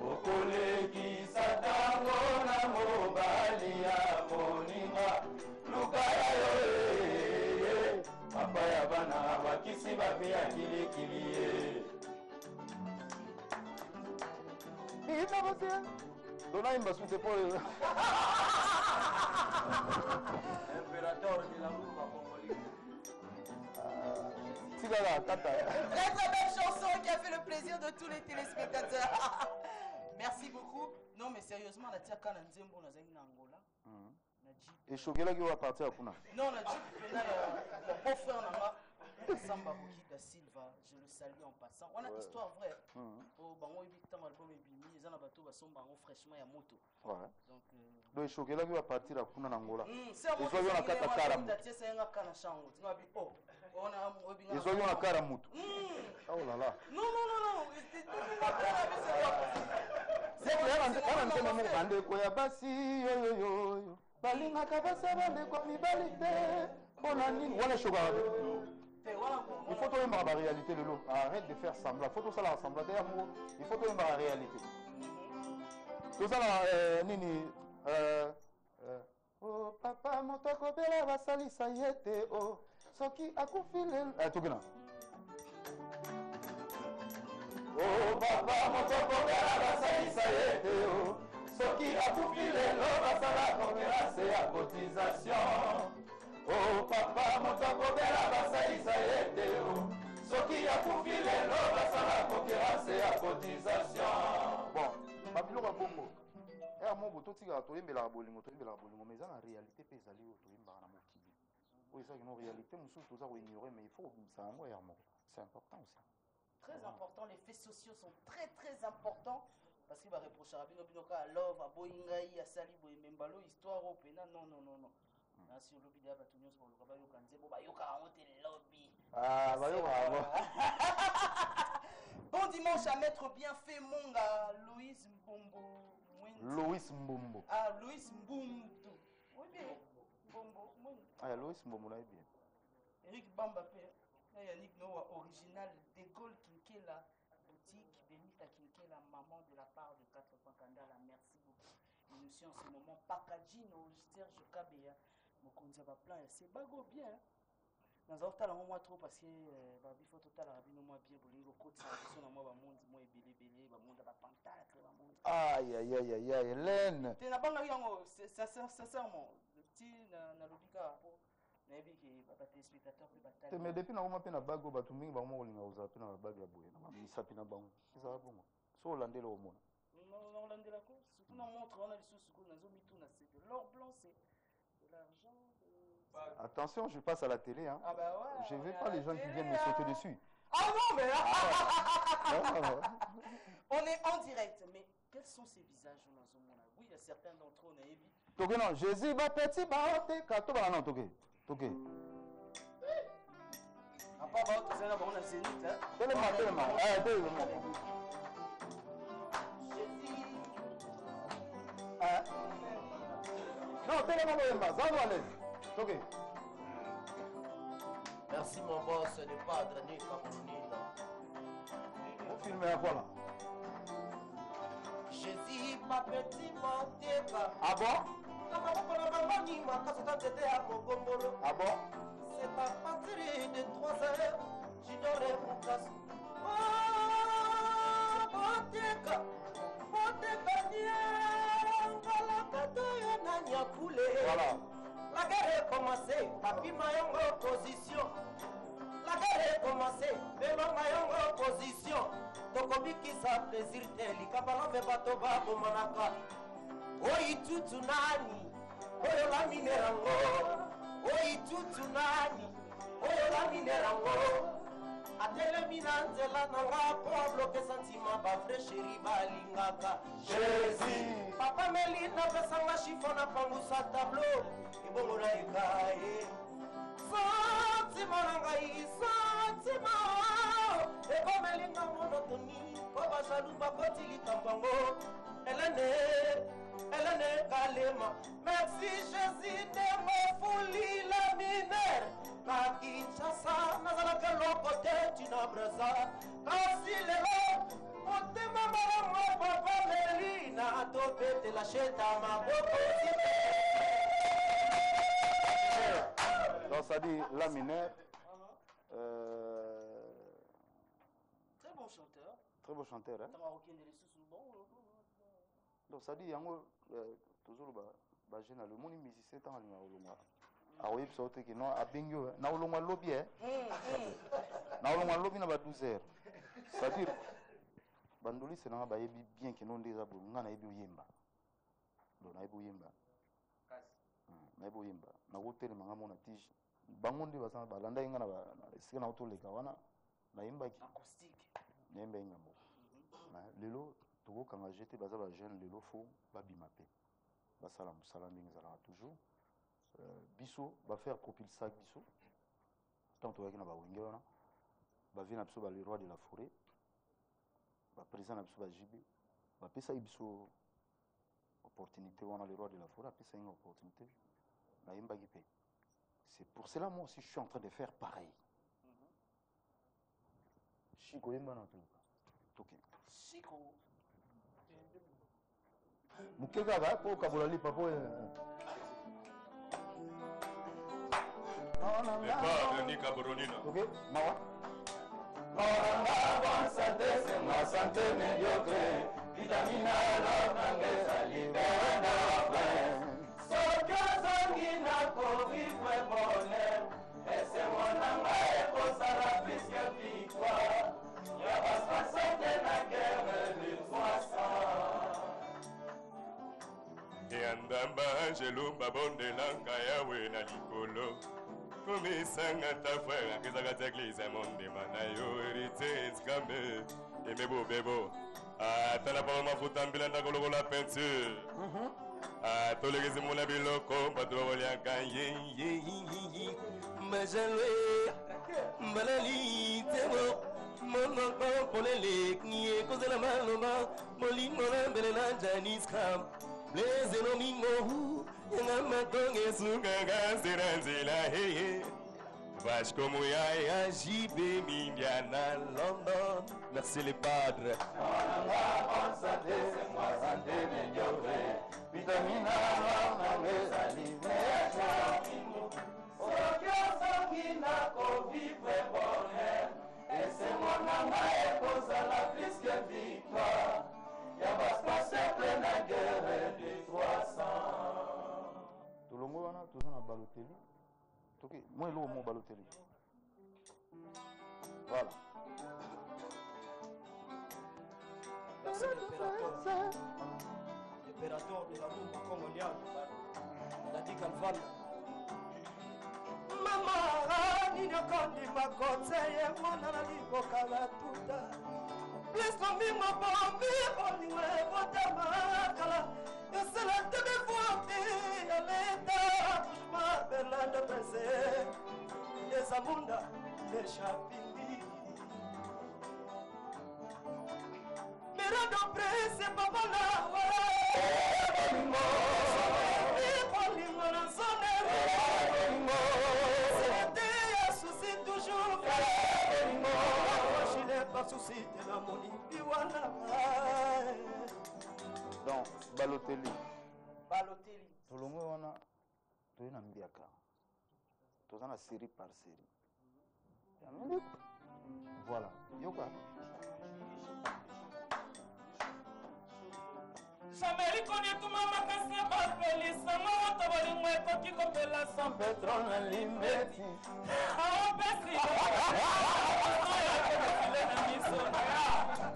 Okolekisa tango na mobali ya moninga luka ya yo papa ya bana bakisi babi ya kilikili. Dona imba sute pour Impérateur de la rumba congolaise. Très belle chanson qui a fait le plaisir de tous les téléspectateurs. Merci beaucoup. Non mais sérieusement, la tia kana nzembo na zangi na Angola. Et choqué qui va partir à Kuna. Non, on a dit que mon beau-frère Nanga, Samba Rokida Silva, je le salue en passant. On a une histoire vraie. Au Bango Ibitan, album Ebimi, ils en ont bateau, ils sont fraîchement à moto. Donc choqué qui va partir à Kuna Angola. C'est un moto. Ils ont eu un caramoutou. Oh là là. Non. C'est clair, on a un koya basi yo. Balinga kabasa bande kwa mibali te. Bona nini wana choka. Il faut trouver la réalité de l'eau. Arrête de faire semblant. Il faut tout ça la semblant d'amour. Il faut trouver la réalité. Tout ça là nini oh papa motoko bela basali sayete oh soki akufile tokena. Oh papa motoko bela basali sayete oh soki akufile lo basala conférence ya cotisation. Oh papa motoko bela basali sayete oh soki akufile lo basala conférence ya cotisation. Bon, babilo ba bongo. Mo boto tika toyembela bolingo mais ça en réalité pe ezali o toyemba na mokili. Oui, ça une réalité musu toza ko ignorer mais il faut ça ngo ya mo. C'est important aussi. Très important, les faits sociaux sont très importants parce qu'il va reprocher à Bino Binoka à love, à Boingaï, à Sali, Boimembalo, histoire au pénal. Non. Si on lobby de Abatunios pour le Rabayo Kanze, bon, bah, yoka a monté le lobby. Ah, bah, bon dimanche à Maître Bienfait Monga, Louis Mbombo. Louis Mbombo. Ah, Louis Mbombo. Oui, bien. Mbombo. Ah, Louis Mbombo, là, bien. Eric Bamba, Yannick Noah, original de Gaulle Kinkela, boutique Benita Kinkela, maman de la part de 4 points Kandala. Merci beaucoup. Et nous sommes en ce moment Pakadjino, Serge Kabea, Mokonza va plein. C'est bago bien. Dans un hôtel, on trop parce que il faut total rabino moi bien pour les côtes ça son moi va monde moi belé va monde va pentacle va monde. Aïe Hélène. Tu n'as pas yango sincèrement le petit na lobika pour na yebi ki ba téléspectateur pe bataille. Mais depuis na moi pe na bago batu mingi ba mo kolinga uza pe na bago ya boye na misapi na bango. Ça va bon. So holandais au monde. Non holandais la course surtout na montre on a les sous na zo mitou na c'est de l'or blanc c'est de l'argent. Attention, je passe à la télé. Hein. Ah bah ouais, je ne veux pas les gens qui viennent me sauter dessus. Ah non, mais non. On est en direct. Mais quels sont ces visages dans ce monde-là? Oui, il y a certains d'entre eux, on a évi. Toké non, Jésus va petit baote, kato ba non toké. Toké. À part baote, c'est là on a zénith hein. Tellement. Non, tellement. Ok. Merci mon boss de Padre Nico Brunino. On filme à quoi là? Jésus, ma petite montée. Ah bon? Ah bon? C'est à partir de 3 heures, j'aurai mon casse. Oh, Boteka, voilà. La guerre est commencée, Papi Mayongo opposition. La guerre est commencée, Bébé Mayongo opposition. tokobikisa plaisir te likapa love bato babomanaka oitutu nani oyo laminerango oitutu nani oyo laminerango atelemi na nzela nanga po abloke santima bavre sheri balingaka jésus papa melina pesanga shifo na pangusa tablo ebongo na ekaye santima na ngai santima ekomelinga monotoni po bajalu bakoti likambango Elene Kalema merci jésus de mofuli la minere na Kinshasa nazalaka lokote tina braza kasi lelo motema malamu papa melina topetela sheta maboko donc ça dit la minère Très bon chanteur. très beau chanteur hein? Donc ça dit yango toujours ba jeune le moni musicien tant ali na olonga aoyi biso te ke no abengi na olonga lobby na olonga lobby na ba 12h ça dit bandoli c'est na ba yebi bien ke no ndeza bo ngana yebi oyemba do na yebi oyemba na yebi oyemba na hotel manga mona tige bango ndi basana balanda inga na sika na otoleka wana na yemba ki Acoustique. na yemba inga mo lelo Togo quand j'étais basé à jeune lelo fo babima pe basala musala ndenge zala toujours biso va faire propulsa biso tant to yakina ba wenge wana ba vina biso ba le roi de la forêt ba président na biso ba JB ba pesa biso opportunité wana le roi de la forêt pesa une opportunité na yemba ki pe c'est pour cela moi aussi je suis en train de faire pareil Chico yemba na tout Chico. Mukeka ga po kabola lipa po Pas ni Camerounina. OK mawa Bonne santé, c'est ma santé médiocre. Vitamine A, l'organge, libère d'enfants. Sokazangina, vivre bonheur. Et c'est mon amour, pour ça la plus que victoire. Y'a pas de santé, la guerre de 300. Yandamba jelumba bonde langa yawe na likolo komisanga ta frère akizaka ta église monde manayo hérité nzkambe emebo bebo atala pa mafuta mbila ndakolo la peinture atolekezi mona biloko bato bakolyaka ye majalwe mbalali tebo monoko polele kie kozela maloba molimo na mbele na janiskam les enomingo nga matonge sukaka nzela nzela heye vache comme yaya jibe mindiana London. Merci les padres. Bonne santé, c'est moi santé médiocre. Vitamine A, l'organge, libère. Sokazangina, vivre bonheur. Et c'est mon amour, pour ça la plus que victoire. Y'a pas se passer plein de guerre de 300. tolongo wana toza na Balotelli toki moi elo mo Balotelli voilà Merci l'impérateur de la rumba congolienne, Dadi Calvan. Mama, nini okondima konseye mwana na liboka batuta bliso mbimo bombi olingo ebotama kala yosala tebe forte ya leta touchema berlande prese ezamunda eshapindi mirado prese papalawa olingo na nsonero donc Balotelli Balotelli. tolongo wana toye na mbiaka toza na série par série ya minute voilà yoka Jamaica ni tuma makasi ya bapelisanga wata balingo ntango ekoki kopela sans pétrole na limbeti aopesi oyakobesile na miso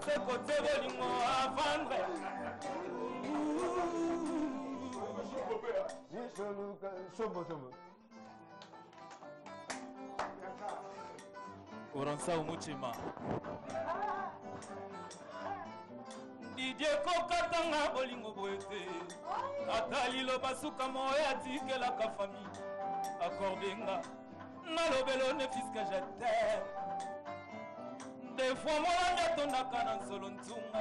se kote bolingo avandre oransa umutima Didier kokatanga bolingo boete ata liloba suka moya atikelaka famille akordenga nalobelo ne fiske je t'aime des fois molanga atondaka na nsolo ntunga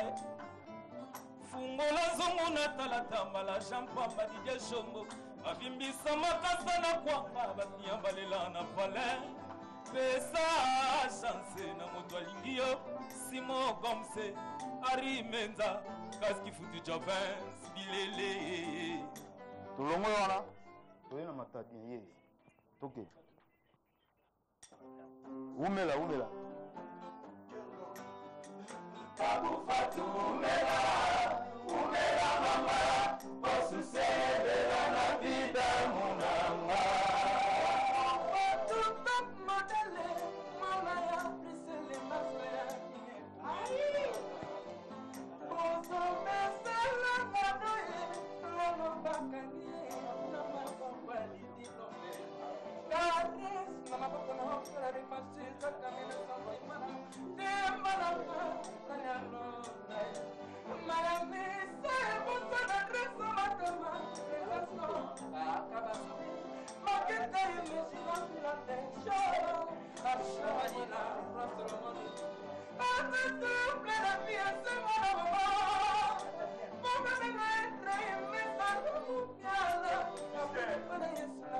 fungola nzungu natalata mbala jampamba Didier shombo abimbisa makasa na kwanga batia balela na palin pesa chance na moto alingi yo simo gomse arimenza kaski futu jovins bilele tulongo wana toyena matadi ye toke umela Kabufatu umela mama osusebela na vida munanga top modele mama ya prisele masaya oso mesala ngadoye lono bakanie na mabambali diplome kares na maboko na hokora de pasita kamena sambo imana demana kanyano nai marame se boto na dreso matama relaso akabasu maketa yemeshina filante show ashamanina rastromoni ate plena pia se mona mama mama me entra y me salgo mupiala para eso la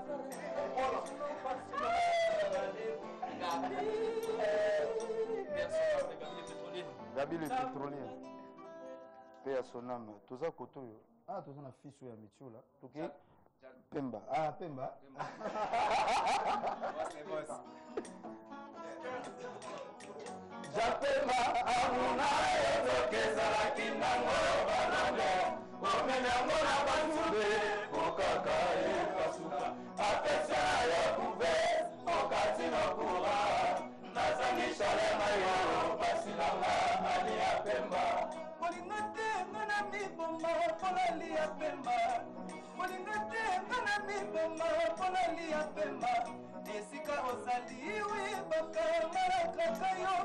Gabi le pétrolier pe ya sonam toza koto yo toza na fisu ya mitiola toke Pemba Pemba Japema amuna etokeza lakinango banande omenyango na banzube okaka ekasuka apesa yo kuve okatino kura nazangisha lema yo basilanga ali ya Pemba molinga te ngana mibomba mpona lia Pemba molinga te ngana mibomba mpona lia Pemba esika ozaliwi bakamalakaka yo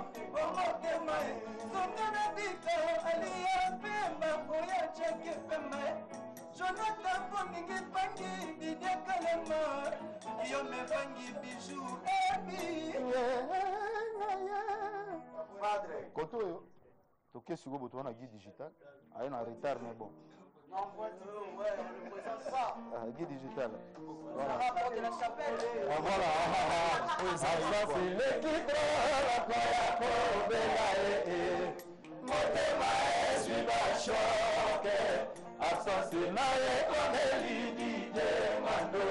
omotema zonga na bika aliya Pemba oya jake Pemba Jonathan bomingi bangi Didier Kalema yo mebangi bijou ebi koto yo toke siko boto wana guide digital aye na retard mais bon guide digital voilà. Voilà. Ça c'est l'équipe la playa Kobela Motema suiva choque Assasinaye Koneli Dide Mando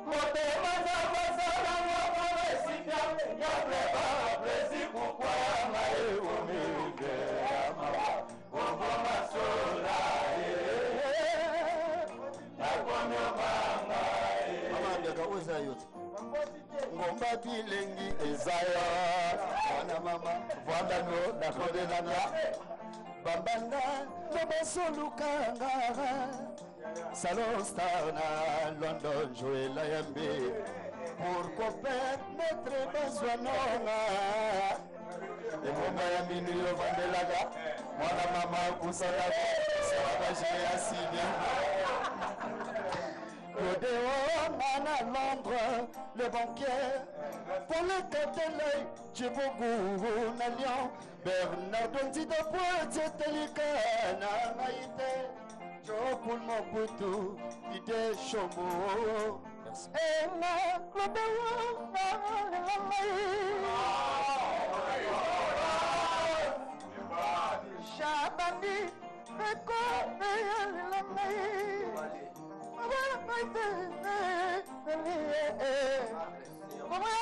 Motema Zabasala Mokome Sika Yapleba Plesi Kukwa Maye Omige Amaba Ombo Masola ngomba bilengi ezaya wana mama vandano nakodenana bambanda tobasolukanga salon star na London Joël Ayambe pour copain notre besoinona emoma ya minu yo vandelaga mwana mama kusana sabaje asidi Odéon à Londres, le banquier, pour le Catelay, Djibougou, Nalion, Bernardo Ndida Poitiers, Telikana, Maïté, Jokul Mobutu, Ide Chomo, Ena, Odéon, Chabani, Beko, Lamay. Como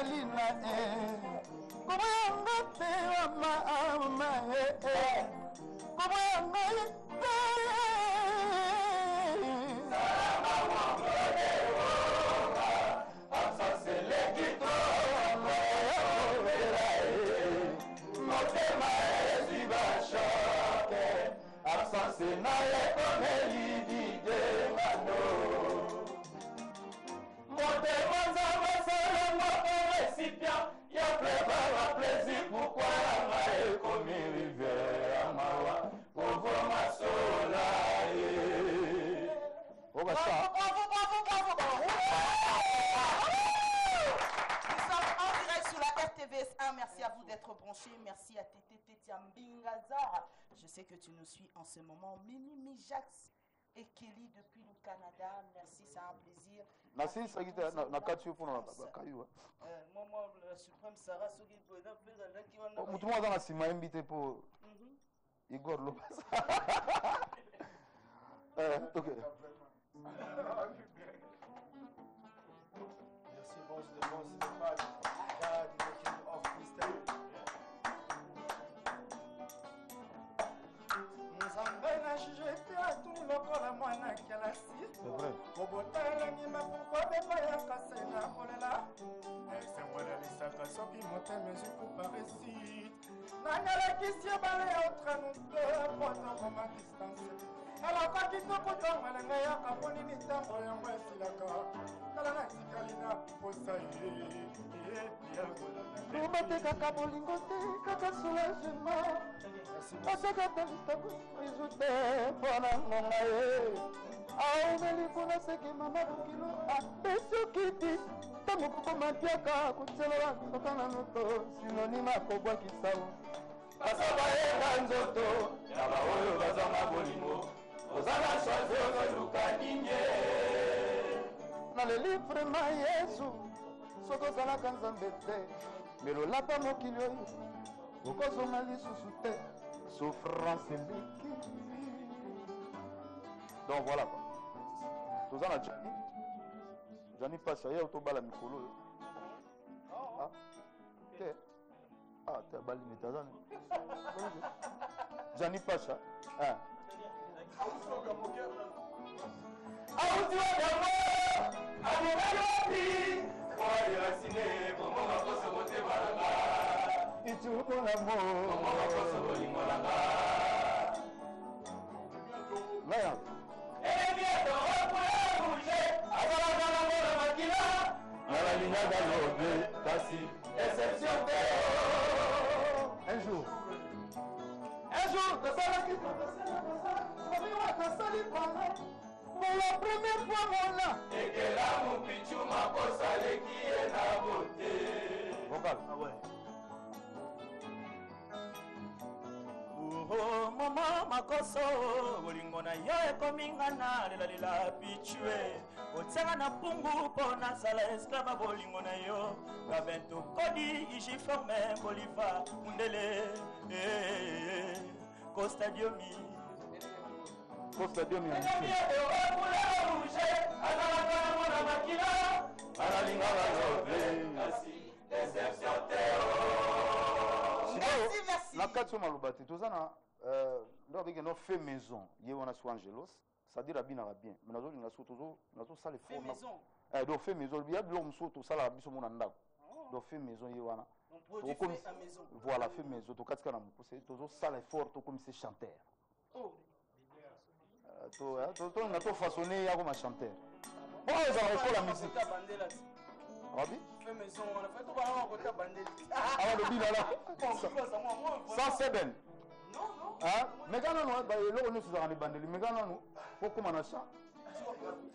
Melina Kumanga tewa mama Kumanga Merci à vous d'être branchés. Merci à Tété Tiambingazar. Je sais que tu nous suis en ce moment. Mimi Mijax et Kelly depuis le Canada. Merci, c'est un plaisir. Merci, ça qui est na katio pour na kayu. Moi, la suprême Sarah, ce qui peut faire là qui va. Tout le monde a si m'a invité pour Igor Lopez. OK. Merci, boss de Bad. God, the king of freestyle. Nzambena jete atuni lokola mwana kelasi. Kobotelangi pourquoi beba ya kasena kolela. Esemwela lisaka soki motema ezuku paresi. Nangalakisi bale entre nous deux potokoma distance. Alors quand il te compte en malanga ya kaponi ni tambo ya mwesilaka. Kala na tikali na posa Rumate kaka bolingo te kaka soulagement. Asaka talitabu izute pona ngonga ye. Aumeli kuna seki mama bukilo apesu kiti. Tamu kukomatiaka kutsela sokana noto sinonima kobwa kisao. Asaba ye nzoto yaba oyo bazama bolingo. Ozana choisi ozoluka ninye. Na le livre ma Yesu soko ozalaka nzambe te melolapa mokili oyo okozonga lisusu te souffrance eleki. Donc voilà quoi. Toza na Jani Pasha ye otobala mikolo oyo. Te te abali mitazane Jani Pasha un jour, pour la première fois, mon là. Et que là, mon pichou m'a posé qui est la beauté. Vocal. Ah ouais. Oh, maman, makoso, bolingo na yo ekominga na lela pichue. Otsanga na pungu pona sala esclave bolingo na yo. Gabento kodi ishi forme Bolivar Mundele. Costa Diomi. Costa Diomi. La quatre malobati tozana ndo bige no fait maison yewona so Angelos c'est-à-dire abina bien mais nazo linga so tozo nazo sala Fait maison. do fait maison bien bilo mso to sala biso mona ndako do fait maison yewana On produit fait à maison. voilà fait maison to katika na mukose tozo sala effort to comme c'est chanteur Oh. to na to façonner ya comme chanteur bon ils ont école la musique Rabi Fait maison, on a fait tout par côté bandé. ah le bilala 107 Non, non. ah megana no ba eloko nyonso ezalaka na ebandeli megana no po koma na champ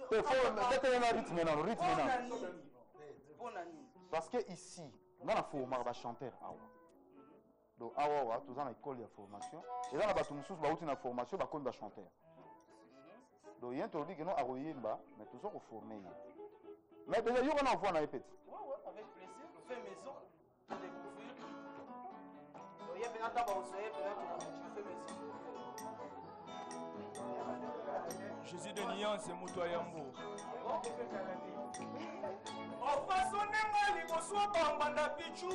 te tete na rythme nano parce que ici nga na formaka bachanteur awa donc awa toza na école ya formation eza na bato mosusu bauti na formation bakomi bachanteur donc ye tolobi keno akoyemba mais toza koforme ye mais déjà yo wana ovoi na ye peti Ouais, avec plaisir. Fait maison. Découvrir. Il y a bien un tabac au soleil, fait maison. Jésus de Nyan, c'est Moutoyambo. ofasonenga liboso bambanda pichu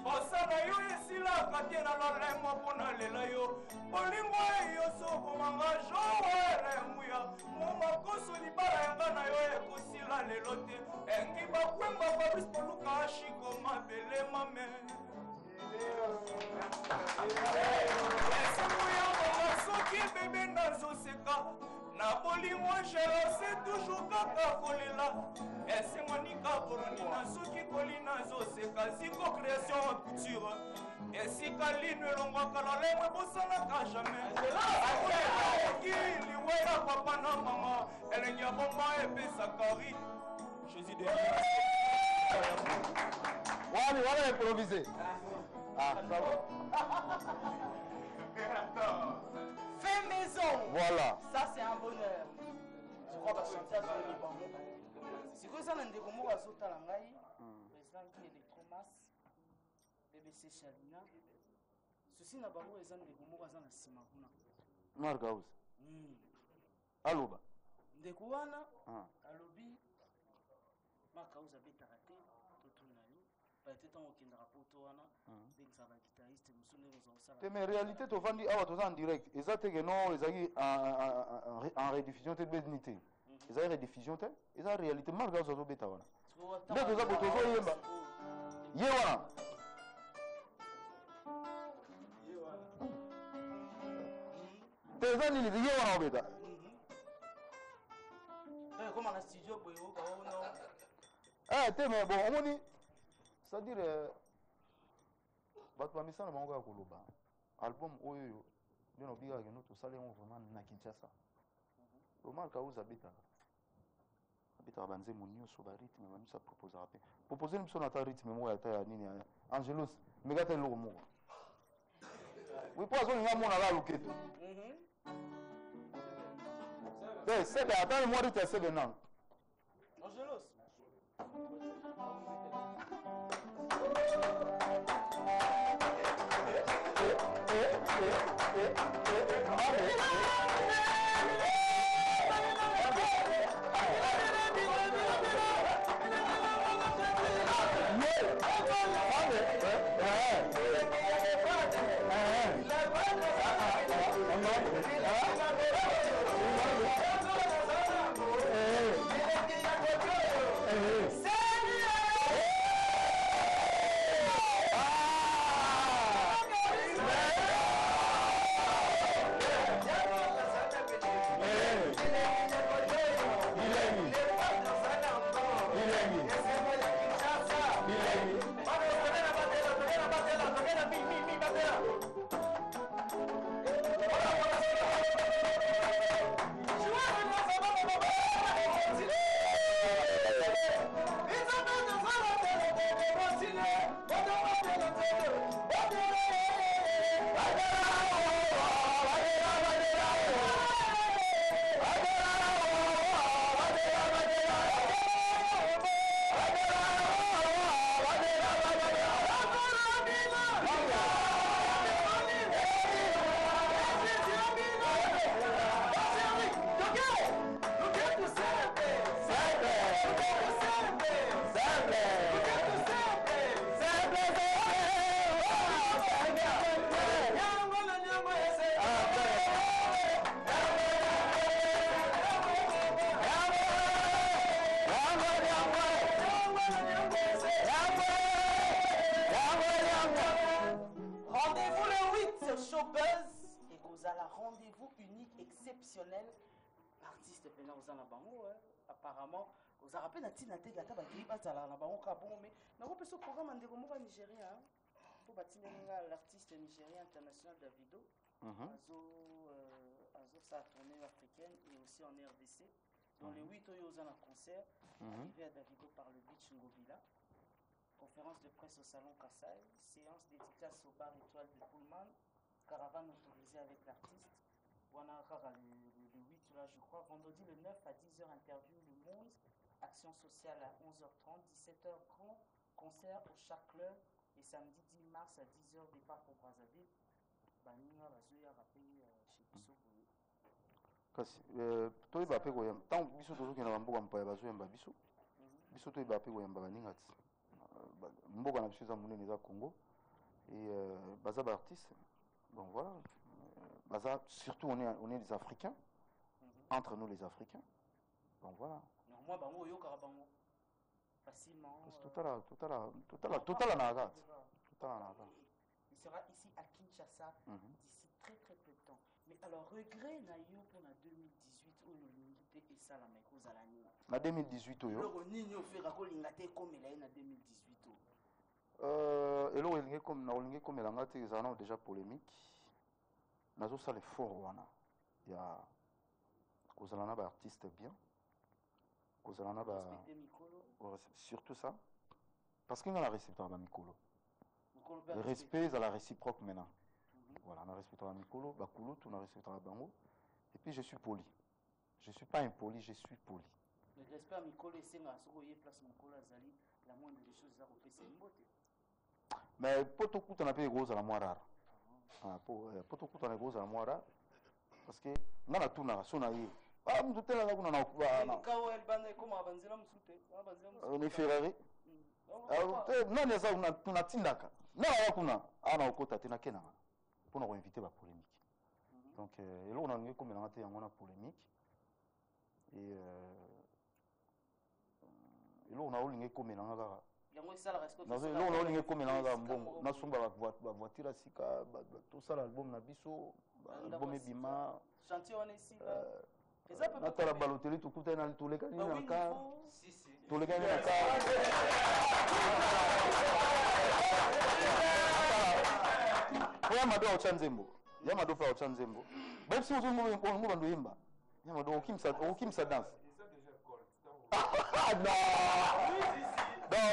osana yo esilaka te na lolemo mpona lela yo bolingo eyo sokomanga joweremuya momakoso libala yanga na yo ekosila lelo te engi bakwemba fabrice poluka ashiko mabele mame esemoyangonga soki bebe nazoseka na bolingo jelose toujours kaka kolela esengonika bolonina soki koli nazoseka ziko création en couture esika lino elongwaka lolemwe bosanaka jamais akoki liwe ya papa na mama elengi ya bomba epesaka ri jésus de Voilà improvisé. Ah, ça va. Fait maison. Voilà. Ça, c'est un bonheur. Je crois que chanter à ce niveau. Si vous avez un dégoût à sauter à l'angaï, président qui est électromas, BBC Chalina, ceci n'a pas eu un dégoût à la Simaguna. Margaus. Alouba. Ndekouana, Alobi, Margaus a été raté, tout le monde. Mais réalité to vandi awa to en direct eza te no ezaki en rediffusion te benité eza rediffusion te eza réalité marga zo zo beta wana nde toza boto zo yemba ye wana te eza nini ye wana obeta comme en studio boyo te mais bon omoni c'est-à-dire bato bamisana bango ya koloba album oyo nde nobikaka keno tosala yango vraiment na Kinshasa Omar Kauza abetaka banzembo nyonso barythme bamiso aproposaka mpe proposeni biso na ata rythme moko ata ya nini Angelos meka te eloko moko wi po azolinga mona la loketo te sebe ata mwa rythme ya sebe nano Angelos apparemment vous avez rappelé Tina Tega ta ba gripa tala na bango ka bon mais na ko peso programme ndeko moko nigérien pour batinga l'artiste nigérien international Davido azo sa tournée africaine et aussi en RDC dans les 8 oyo za na concert arrivé à Davido par le beach Ngovila conférence de presse au salon Kassai séance dédicace au bar étoile de Pullman caravane autorisée avec l'artiste voilà le 8 là je crois vendredi le 9 à 10h interview Le Monde action sociale à 11h30 17h grand concert au Chac Club et samedi 10 mars à 10h départ pour Brazzaville baninga bazoya rappeler chez biso boye kasi toyeba mpe koyamba ntango biso tozokenda bamboka mpaya bazoyamba biso biso toyeba mpe koyamba baninga ti mboka na biso eza monene eza Congo et baza baartiste donc voilà baza surtout on est des Africains entre nous les Africains donc voilà moi bango oyokaka bango facilement totala na kati il sera ici à Kinshasa d'ici très très peu de temps mais alors regret na yo pour la 2018 oyo olingi te esalama ekozala nini na 2018 oyo eloko nini ofera kolinga te ekomela ye na 2018 oyo eloko olingi ekomela nga te ezala nao déjà polémique nazosala effort wana ya kozala na baartiste bien kozala na surtout ça parce que nga na respectaka bamikolo le respect ezala réciproque maintenant voilà na respectaka mikolo bakulutu na respectaka bango et puis je suis poli je suis pas impoli je suis poli le respect à mikolo esengaka soki oye place mokolo azali la moindre des choses eza kopesa mbote mais po tokutana mpe ekozala mwa rare po tokutana ekozala mwa rare parce que nga natunaka so na ye mutu telanga kuna na ferrari nani aza natindaka naya kuna ana okota te nakenanga mpona koinvite bapolémique donc eloko nalingi ekomelanga te yango na polémique et eloko naolingi ekomelanga kaka eloko naolingi ekomelanga kaka mbongo nasomba bavoiture ya sika tosala album na biso album ebima natala baloteli tokutani tolekani na kar tolekani na kar yamado aotya nzembo yamado mpe aotya nzembo bayebisi ozomo bando yemba yamado okimisa danse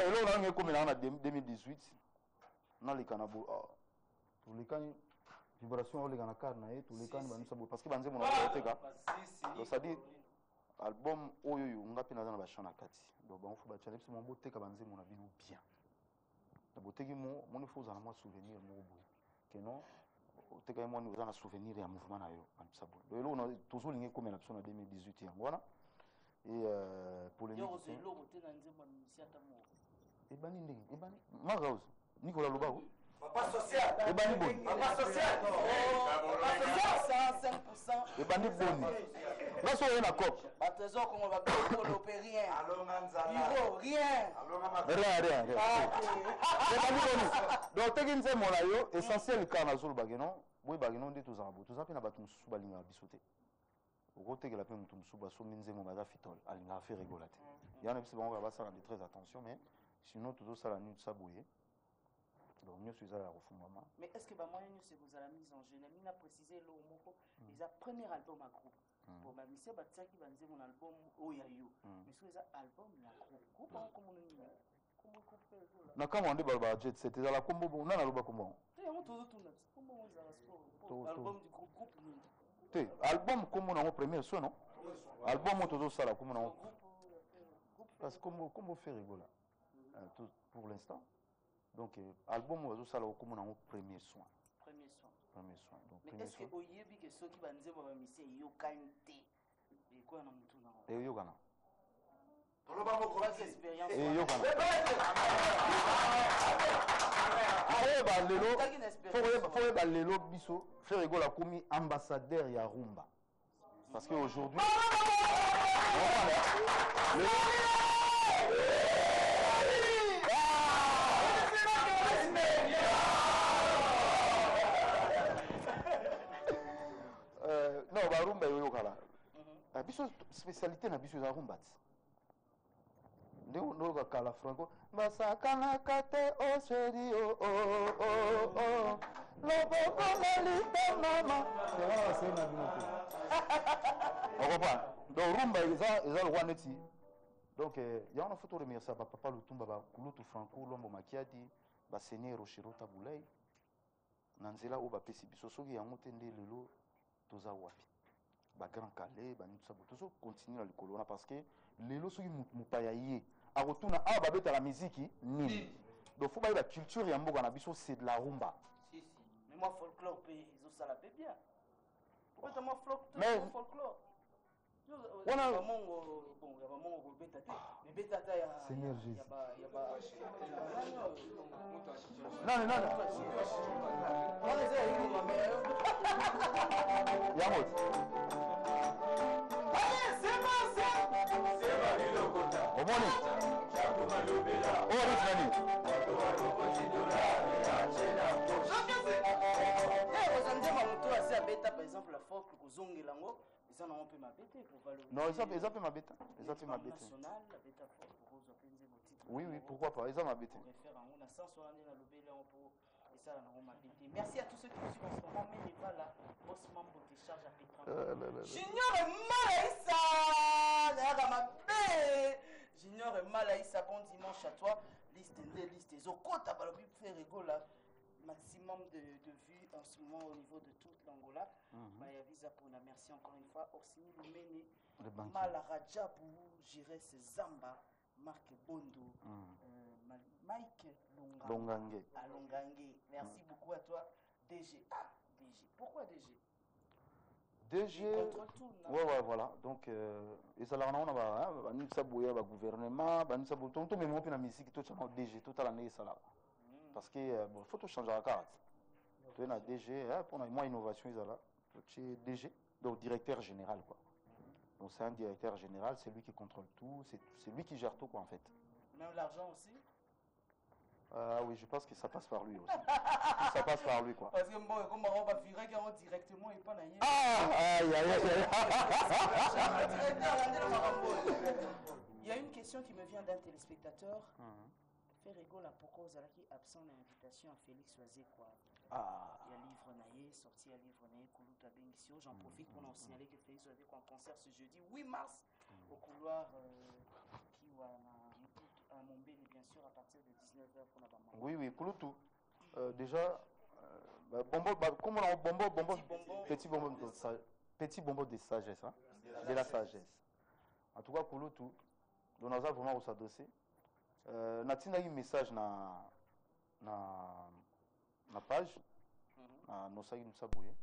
eloko nalingi ekomelanga na 2018 naleka na tolekani vibration oleka na kar na ye tolekani banisa boye parce que banzembo na oteka c'est-à-dire album oyo nga mpe naza na bachan na kati donc bango fo batya biso mwa boteka banzembo na bino bien boteki moni fo ozala mwa souvenir moko boye keno otekaki mwani oza na souvenir ya mouvement na yo banisa boye eloko tozolingi ekomela biso na 2018 yango wana et polémique ebani ndenge ebani marause nikola lobako ebani boni ebandi boni ngaso oye na cope rien ebandi boni donc teki nzembo na yo essentiel kaka nazolobake no boyebake no nde tozala boye toza mpe na bato mosusu balingaka biso te okotekela mpe motu mosusu basombi nzembo baza fitole alingaka fe rigola te yana biso bango basala de très attention mais sinon tozosala nini tosa boye donc nyonso ezala ya kofungwama mais est ce que bamoyen nyonso ekozala mise en jeune mingi na précise eloko moko eza premier album ya groupe bon bamisie batiaki banzembo na album oyo ya yo mais soki eza album ya groupe yango komona nini na kama nde balobaka jet set ezala kombo bongo nani aloba kombo te yango tozotuna kombo yango ezala sport album du groupe nini te album kombo nango premier so non album oyo tozosala kombo nango parce que kombo fait rigola pour l'instant donc album oyo azosala kombo nango premier soin donc mais est ce que oyebi ke soki banzembo bamisie eyokani te ekoya na mutu nango eyokana foyeba lelo biso frère egola akomi ambassadeur ya rumba parce que aujourd'hui non barumba eyoyokala biso spécialité na biso eza rumba ti nde oyoka kala franco basakanaka te oseri loboko na litamama wana basei na bino te okopa donc rumba eza lokwa neti donc yango na fo toremercia bapapa lutumba bakulutu franco lombo makiadi basenier rocherota bulai na nzela oyo bapesi biso soki yango te nde lelo toza wapi bagrand calais banitusabu tozokontinue na likolo wana parce que lelo soki mopaya ye akotuna awa babetala miziki nini donc fo bayeba culture ya mboka na biso c'est de la rumba mais moi folklore mpe ezosala mpe bien obeta moi folklore Wana- Seigneur Jésus. Nani nani? Yango. Omoni. Oh, Rich nani? ozanzema moto asi abeta par exemple la force kozongela yango eza nango mpe mabete Non, eza pe mabeta. Eza pe mabeta. national abeta force kozwa mpe nzembo titre Oui, oui, pourquoi pas. Eza mabeta. préfère yango na sens wana nde nalobeli yango mpo esala nango mabete. Merci à tous ceux qui nous suivent en ce moment. Mais voilà, boss mambo décharge à Pétrin. Junior Malaïssa Nayaga Mabé Junior Malaïssa, bon dimanche à toi. Liste des listes, Zokota Balobi fait rigola. Maximum de vues en ce moment au niveau de toute l'Angola. Maya Visa Pona, merci encore une fois. Orsini Lumene, Malarajabou, Jires Zamba, Marc Bondo, Mike Longangue. À Longangue. Merci beaucoup à toi, DG. Ah, DG. Pourquoi DG? DG. Ouais, voilà. Donc, et ça, là, on a nous saboué le gouvernement, nous saboué tout, mais moi, puis la musique, tout ça, DG, tout à l'année, ça là. Parce que, bon, faut tout changer la carte. Tu es un DG, pour moi, innovation, ils sont là. Tu es DG, donc directeur général, quoi. Donc, c'est un directeur général, c'est lui qui contrôle tout, c'est lui qui gère tout, quoi, en fait. Même l'argent aussi? Oui, je pense que ça passe par lui aussi. Ça passe par lui, quoi. Parce que bon, comme on va virer directement, il pas n'a rien. Aïe, aïe, aïe. Il y a une question qui me vient d'un téléspectateur. Fait rigolo à pourquoi vous avez absent l'invitation à Félix Oisé, quoi. Il y a livre naïe, sorti à livre naïe, Koulouta Bengissio. J'en profite pour en signaler que Félix Oisé en concert ce jeudi 8 mars au couloir qui à Montbéli, bien sûr, à partir de 19h pour la maman. Oui, Kouloutou. Déjà, comment on petit bonbon de sagesse, hein? De la sagesse. En tout cas, Kouloutou, on a vraiment où s'adresser. Natina eu message na page na nosaki nous sabouye.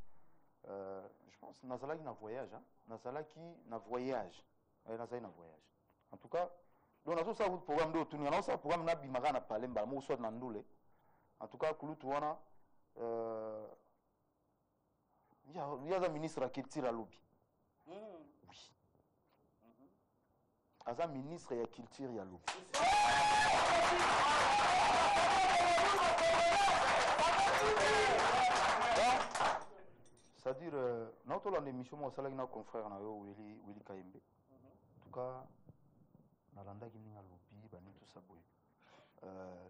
Je pense nazalaki na voyage, hein? Nazalaki na voyage. Nazalaki na voyage. En tout cas, donc nazo sa programme de tourner, on sa programme na bimaka na palemba, mo soit na ndule. En tout cas, Kouloutou wana il y a un ministre qui tire à lobby. Oui. Aza ministre ya culture ya lobby. C'est-à-dire, notre l'an d'émission, moi, c'est là que notre confrère Willy Kayembe. En tout cas, nalanda qui n'a lobby, bani tout ça boy.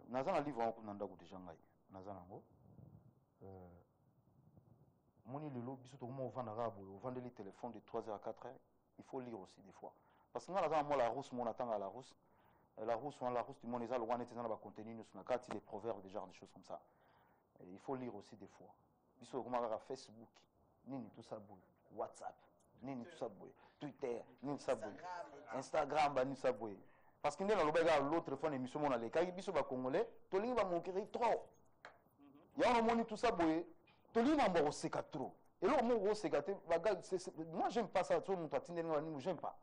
Naza na livre en nanda ko déjà ngai. Naza nango. Moni le lobby surtout comment on vend arabe, on vend les téléphones de 3h à 4h. Il faut lire aussi des fois. Parce que là, moi, la rousse, mon attend à la rousse. La rousse, du monde, les allouans, ils ont contenu, nous sommes là, des proverbes, des genres de choses comme ça. Et il faut lire aussi des fois. Ils sont comment à Facebook, ni tout ça bouille. WhatsApp, ni tout ça bouille. Twitter, ni tout ça bouille. Instagram, ni tout ça bouille. Parce qu'il y a l'autre fois, l'émission, on a les cas, ils sont congolais, tout le monde va manquer trop. Il y a un moment, tout ça bouille, tout le monde va manquer trop. Et là, moi, j'aime pas ça, tout le monde, j'aime pas.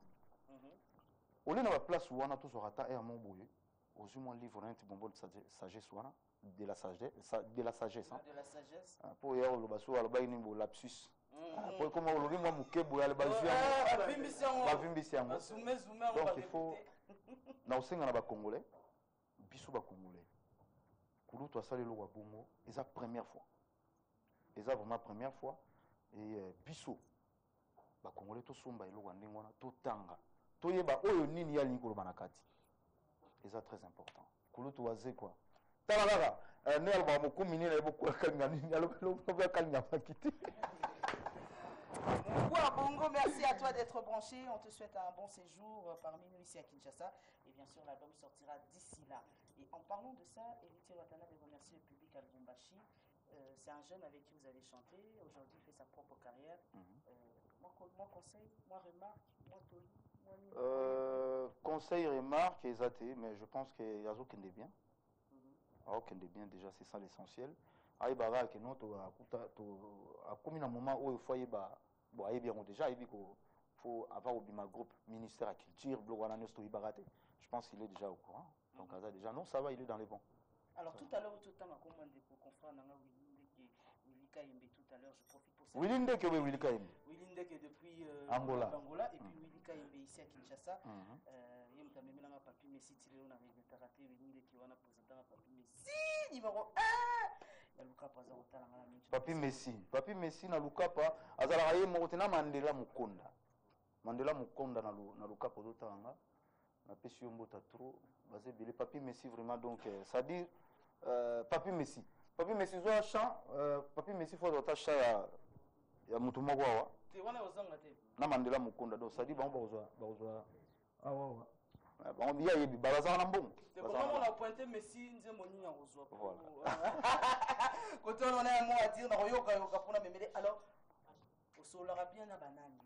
Au lieu de la place où on a tous rata et à mon bouillé, aux humains livre un petit bonbon de sagesse, de la sagesse. De la sagesse. Pour y avoir le basso, le bain, le lapsus. Pour comment on le moi, moukébo, le basu. Donc il faut. Dans le Sénégal, on a Congolais, Bissou Congolais. Koulou, toi, ça, le logo Bongo, c'est la première fois. C'est vraiment la première fois. Et Bissou, Congolais, tout somba, le logo Ndingwana, tout tanga. Toyeba oyo nini ya linkolo banakati. Et ça très important. Kulutu waze quoi. Talala ne alba moko mini na boko kanga nini alobelo ba kanga pakiti. Bongo, merci à toi d'être branché. On te souhaite un bon séjour parmi nous ici à Kinshasa. Et bien sûr, l'album sortira d'ici là. Et en parlant de ça, Héritier Watana de remercier le public à Lubumbashi. C'est un jeune avec qui vous avez chanté. Aujourd'hui, il fait sa propre carrière. Moi, conseil, moi, remarque, moi, Toli. Conseil, remarque, exacté, mais je pense qu'il y a aucun des biens. Aucun des biens, déjà, c'est ça l'essentiel. Aïbara, qui nous, a commis un moment où il faut y bon, bien déjà, il faut avoir ma groupe ministère à culture, je pense qu'il est déjà au courant. Donc déjà, non, ça va, il est dans les bons. Alors tout à l'heure, tout le temps, comme on dit pour confrère Willy Kaimbe tout à l'heure, je profite pour ça. Willy Ndeke, oui, Willy Kaimbe. Willy Ndeke depuis Angola. Et puis Willy Kaimbe ici à Kinshasa. Il y a un papier Messi, il y a un karaté, Willy Ndeke, on a présenté un papier Messi, numéro 1. Il y a Luka Paza au talent à la minute. Papi Messi na Lukapa, azalaye motena Mandela Mukonda. Mandela Mukonda na Lukapa do talanga. Na pesi mbota trop, basé belé Papi Messi vraiment donc ça dit Papi Messi zo chant Papi Messi faut doter chant ya mutu moko wa. Te wana ozanga te. Na Mandela Mukonda donc ça dit ba ozwa ah wa. Ba on biya yebi balaza na mbongo. C'est comment on a pointé Messi nze moni ya ozwa. Voilà. Quand on a un mot à dire na yoka pona memele alors osolara bien na banani.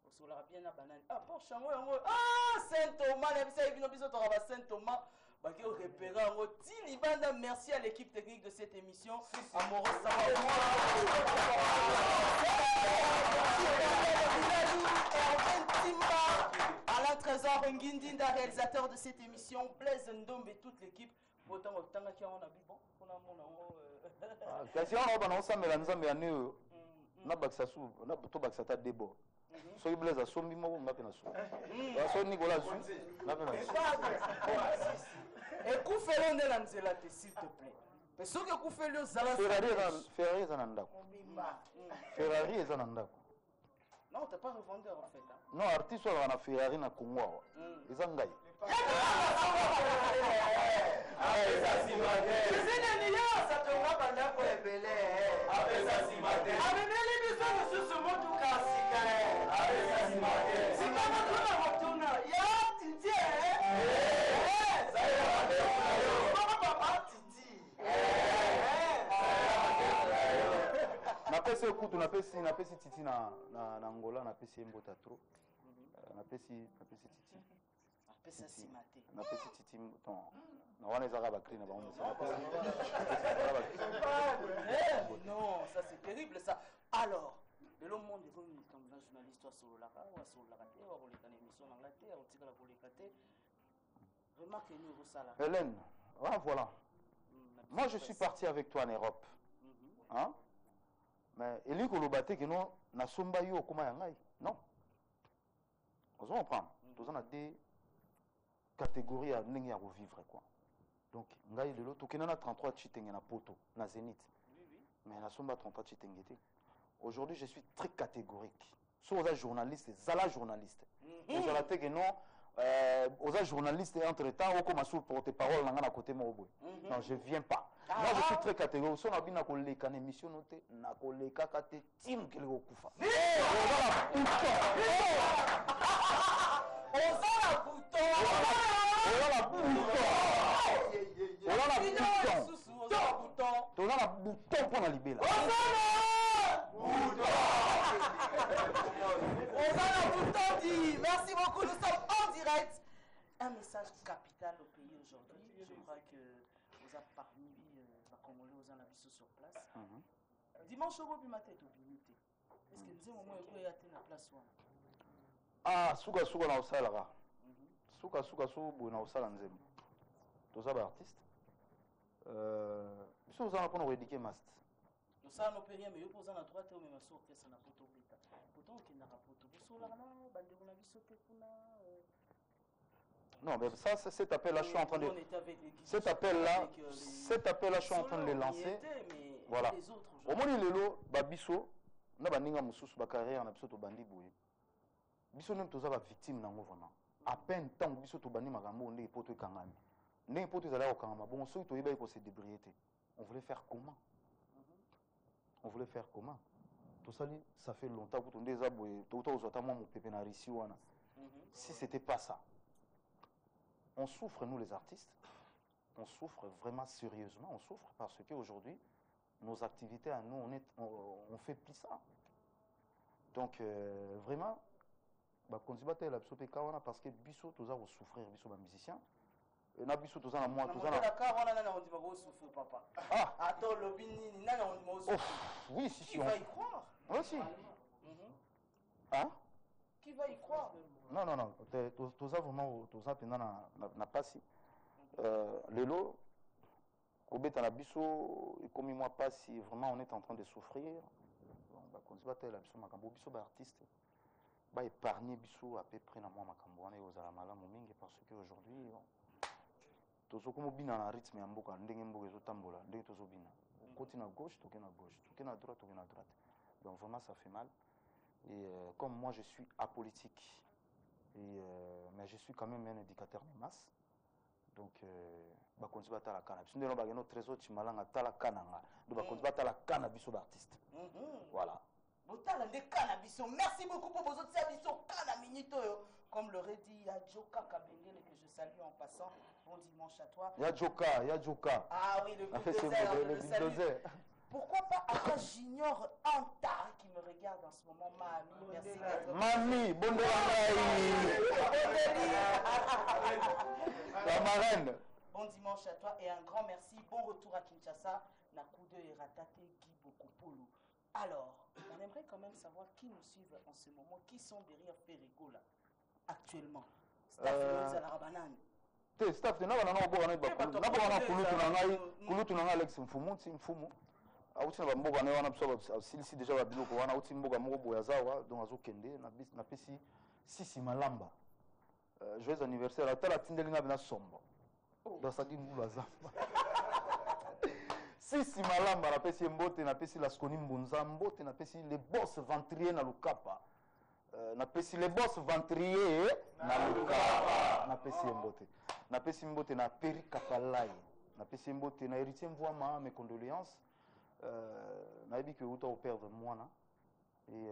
Osolara bien na banani. Ah pour chango yango ah Saint Thomas na bisa ibino biso to ba Saint Thomas ba ke repérer yango ti libanda merci à l'équipe technique de cette émission. Amoro Alain Trésor Ngindinda, réalisateur de cette émission, Blaise Ndombe et toute l'équipe. Autant autant qui on a vu bon on a mon kasi on va non samela nzambe ya neo na baksa su na to baksa ta debo so Blaise asombi moko ngapi na su so Nicolas zu na pe na et Koufelo ndela nzela te s'il te plaît. Mais ce que Koufelo zala Ferrari eza na ndako. Ferrari eza na ndako. Non, t'es pas revendeur en fait. Hein? Non, artiste on a Ferrari na Congo. Eza ngai. napesi ekutu napesi titi na Angola napesi mbota trop napesi titi napesi titi na wana ezaka bakri na bango non ça c'est terrible ça. Alors le monde est venu comme un journaliste ou sur la raté ou sur l'émission en Angleterre ou sur la volée remarque nous ça là Hélène voilà moi je suis parti avec toi en Europe hein mais eli kolobate que non na somba yo koma ya ngai non on comprend tous on a des catégories à ndenge ya vivre quoi donc ngai lelo tokena na 33 chitenge na poto na Zénith mais na somba 33 chitenge te aujourd'hui je suis très catégorique so oza journaliste zala journaliste ozala te que non oza journaliste entre temps okoma sous porte-parole na nga na côté mo non je viens pas. Moi je suis très catégorique. Si on a bien une émission notée, na koleka kate team qui le okufa. Bouton pour la libérer. Merci beaucoup, nous sommes en direct. Un message capital au pays aujourd'hui. Je crois que vous avez parmi les Congolais aux Anabissous sur place. Dimanche au bout matin, est-ce que nous avons une place? Ah, souka na osala. Souka na osala nzembo. Tous les artistes. Nous sommes pour nous éduquer mast. Nous sommes nos périens, mais nous posons la droite et nous sommes orchestre na poto beta. Pourtant on a poto. Vous sommes là, bande on a vu sauter pour là. Non, mais ça, cet appel-là, je suis en train de. Cet appel-là, je suis en train de le lancer. Voilà. Au moins, il est là, Babiso, na baninga mususu ba carrière na biso to bandi boye. Biso nem toza ba victime nango vraiment. À peine tant biso to bandi makambo ndé poto ekangami. Ndé poto ezala okangama. Bon, ceux to yeba ko se débrouiller. On voulait faire comment? Tout ça, ça fait longtemps que on a boye. Tout autant mon pépé na risi wana. Si c'était pas ça. On souffre, nous les artistes, on souffre vraiment sérieusement, on souffre parce qu'aujourd'hui, nos activités à nous, on fait plus ça. Donc, vraiment, quand on a parce que Bissot, tous ont souffrir, Bissot, les musiciens. Et na Bissot, tous ont moi, tous ont. Ah! Attends, le bini, oui, si, tu vas y croire. Aussi. Hein? Qui va y croire? Non, non, non. Tout ça vraiment, tout ça pendant na passé. Lelo, Kobeta na biso, et comme moi passé, vraiment on est en train de souffrir. Bah quand tu vas la biso makambo biso ba artiste. Bah épargner biso à peu près na moi makambo wana aux alamala momingi parce que aujourd'hui tozo comme bina na rythme ya mboka ndenge mboka ezo tambola ndenge tozo bina. Côté na gauche, toke na gauche, toke na droite, toke na droite. Donc vraiment ça fait mal. Et comme moi je suis apolitique, mais je suis quand même un éducateur de masse. Donc, bah quand tu vas à la canne, si nous avons un trésor tu malanga à la canne, donc quand tu vas à la canne, biso d'artiste. Voilà. Merci beaucoup pour vos autres services au Kana Minito. Comme l'aurait dit Yadjoka Kabengele, que je salue en passant. Bon dimanche à toi. Yadjoka. Ah oui, le bulldozer. Pourquoi pas après j'ignore Anta qui me regarde en ce moment, Mami. Merci. Mami, bonne la marraine. Bon dimanche à toi et un grand merci. Bon retour à Kinshasa. Nakude et Ratate Guy Bokopolo. Alors, on aimerait quand même savoir qui nous suivent en ce moment, qui sont derrière Ferrigo là, actuellement. Staff, Alex Mfumu. Auti na bamboka na wana biso silisi déjà ba biloko wana auti mboka moko boya zawa donc azokende na pesi sisi malamba joyeux anniversaire atala tindelinga bina sombo donc ça dit mbula zamba sisi malamba na pesi mbote na pesi la skoni mbunza mbote na pesi les boss ventrier na lukapa na pesi les boss ventrier na lukapa na pesi mbote na pesi mbote na peri kapalai na pesi mbote na héritier mvwama mes condoléances. N'a dit que vous t'as perdre moi là et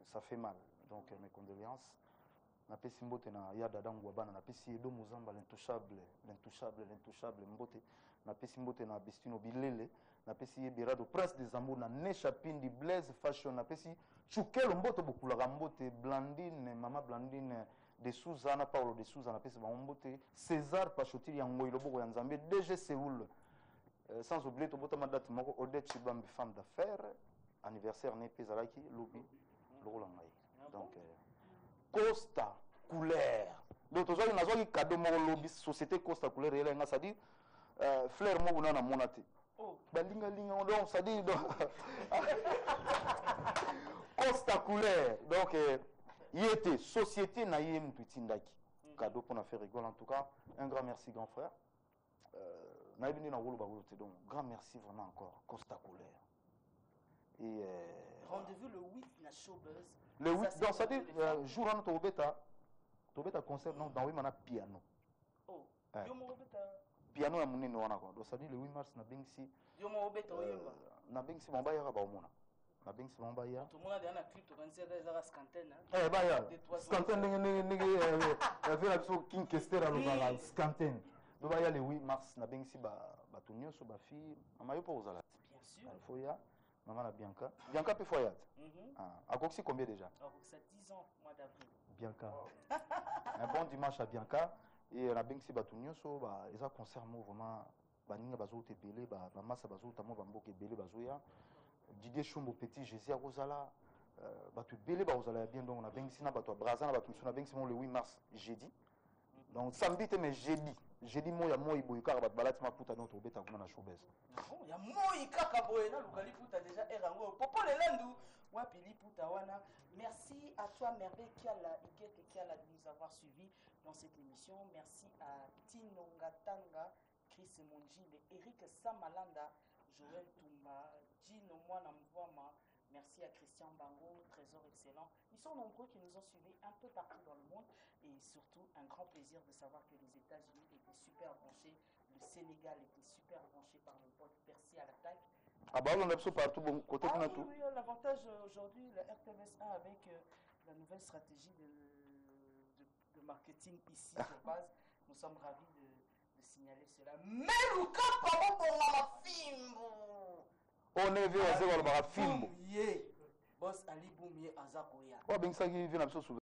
ça fait mal donc mes condoléances na pesi mbote na yada dangu bana na pesi edo muzamba l'intouchable mbote na pesi mbote na Bestino Bilele na pesi Berado Prince des Amours na Nesha Pindi Blaise Fashion na pesi Chukelo mbote bokula mbote Blandine mama Blandine de Suzana Paulo de Suzana na pesi ba mbote César Pachotiri yango iloboko ya Nzambe DG Séoul. Sans oublier tout le date moko Odette Chibambi femme d'affaires anniversaire né Pezalaki Lobi Lolangai donc Costa Couleur donc tous les nazo ki cadeau moko Lobi société Costa Couleur elle nga ça dit fleur moko na monate ba linga donc ça dit Costa Couleur donc yete société na yem tutindaki cadeau pour na faire rigoler en tout cas un grand merci grand frère. Donc, grand merci vraiment encore, Costa Couleur. Et rendez-vous le 8 na Showbuzz. Le 8, donc ça dit, jour en Tobeta concert, non, dans le piano. Oh, piano à mon nez, donc ça dit le 8 mars, na Bengsi. Na Bengsi, mon baïa, Baumona. Na Bengsi, mon baïa. Tout le monde a un clip, tu vas dire, il y a Scanten. Eh, baïa, Scanten, fait la chose King Kester à l'Ovala, Scanten. Donc il y a le 8 mars na bengsi ba tunyo so ba fi mama yo po ozala bien sûr foya maman na Bianca pe foya a coxi combien déjà ça 10 ans mois d'avril Bianca un bon dimanche à Bianca et na bengsi ba tunyo so ba eza concert mo vraiment ba ninga bazo te belé ba massa bazo tamo ba mboke belé bazo ya Didier Chumbo Petit Jésus à Rosala ba tu belé ba ozala bien donc na bengsi na ba to brazana ba tunyo na bengsi mo le 8 mars jeudi donc samedi mais jeudi moi ya moi boyika ba balati maputa donc obeta kuna na Showbuzz bon ya moi kaka boye na lukali puta déjà erango popo lelandu wapi liputa wana merci à toi Merveille Kiala Igete Kiala de nous avoir suivis dans cette émission merci à Tino Ngatanga Chris Monjile Eric Samalanda Joël Toumba Gino Mwana Mvwama. Merci à Christian Bango, Trésor excellent. Ils sont nombreux qui nous ont suivis un peu partout dans le monde et surtout un grand plaisir de savoir que les États-Unis étaient super branchés, le Sénégal était super branché par le pote Percy à l'attaque. Ah bah on a besoin partout bon côté qu'on a tout. Oui, l'avantage aujourd'hui, la RTVS 1 avec la nouvelle stratégie de marketing ici sur base, nous sommes ravis de signaler cela. Mais Luka Pamo pour ma fimbo. On est vu à zéro le barafimbo. Boss Ali Boumier Azakoya. Oh ben ça qui vient absolument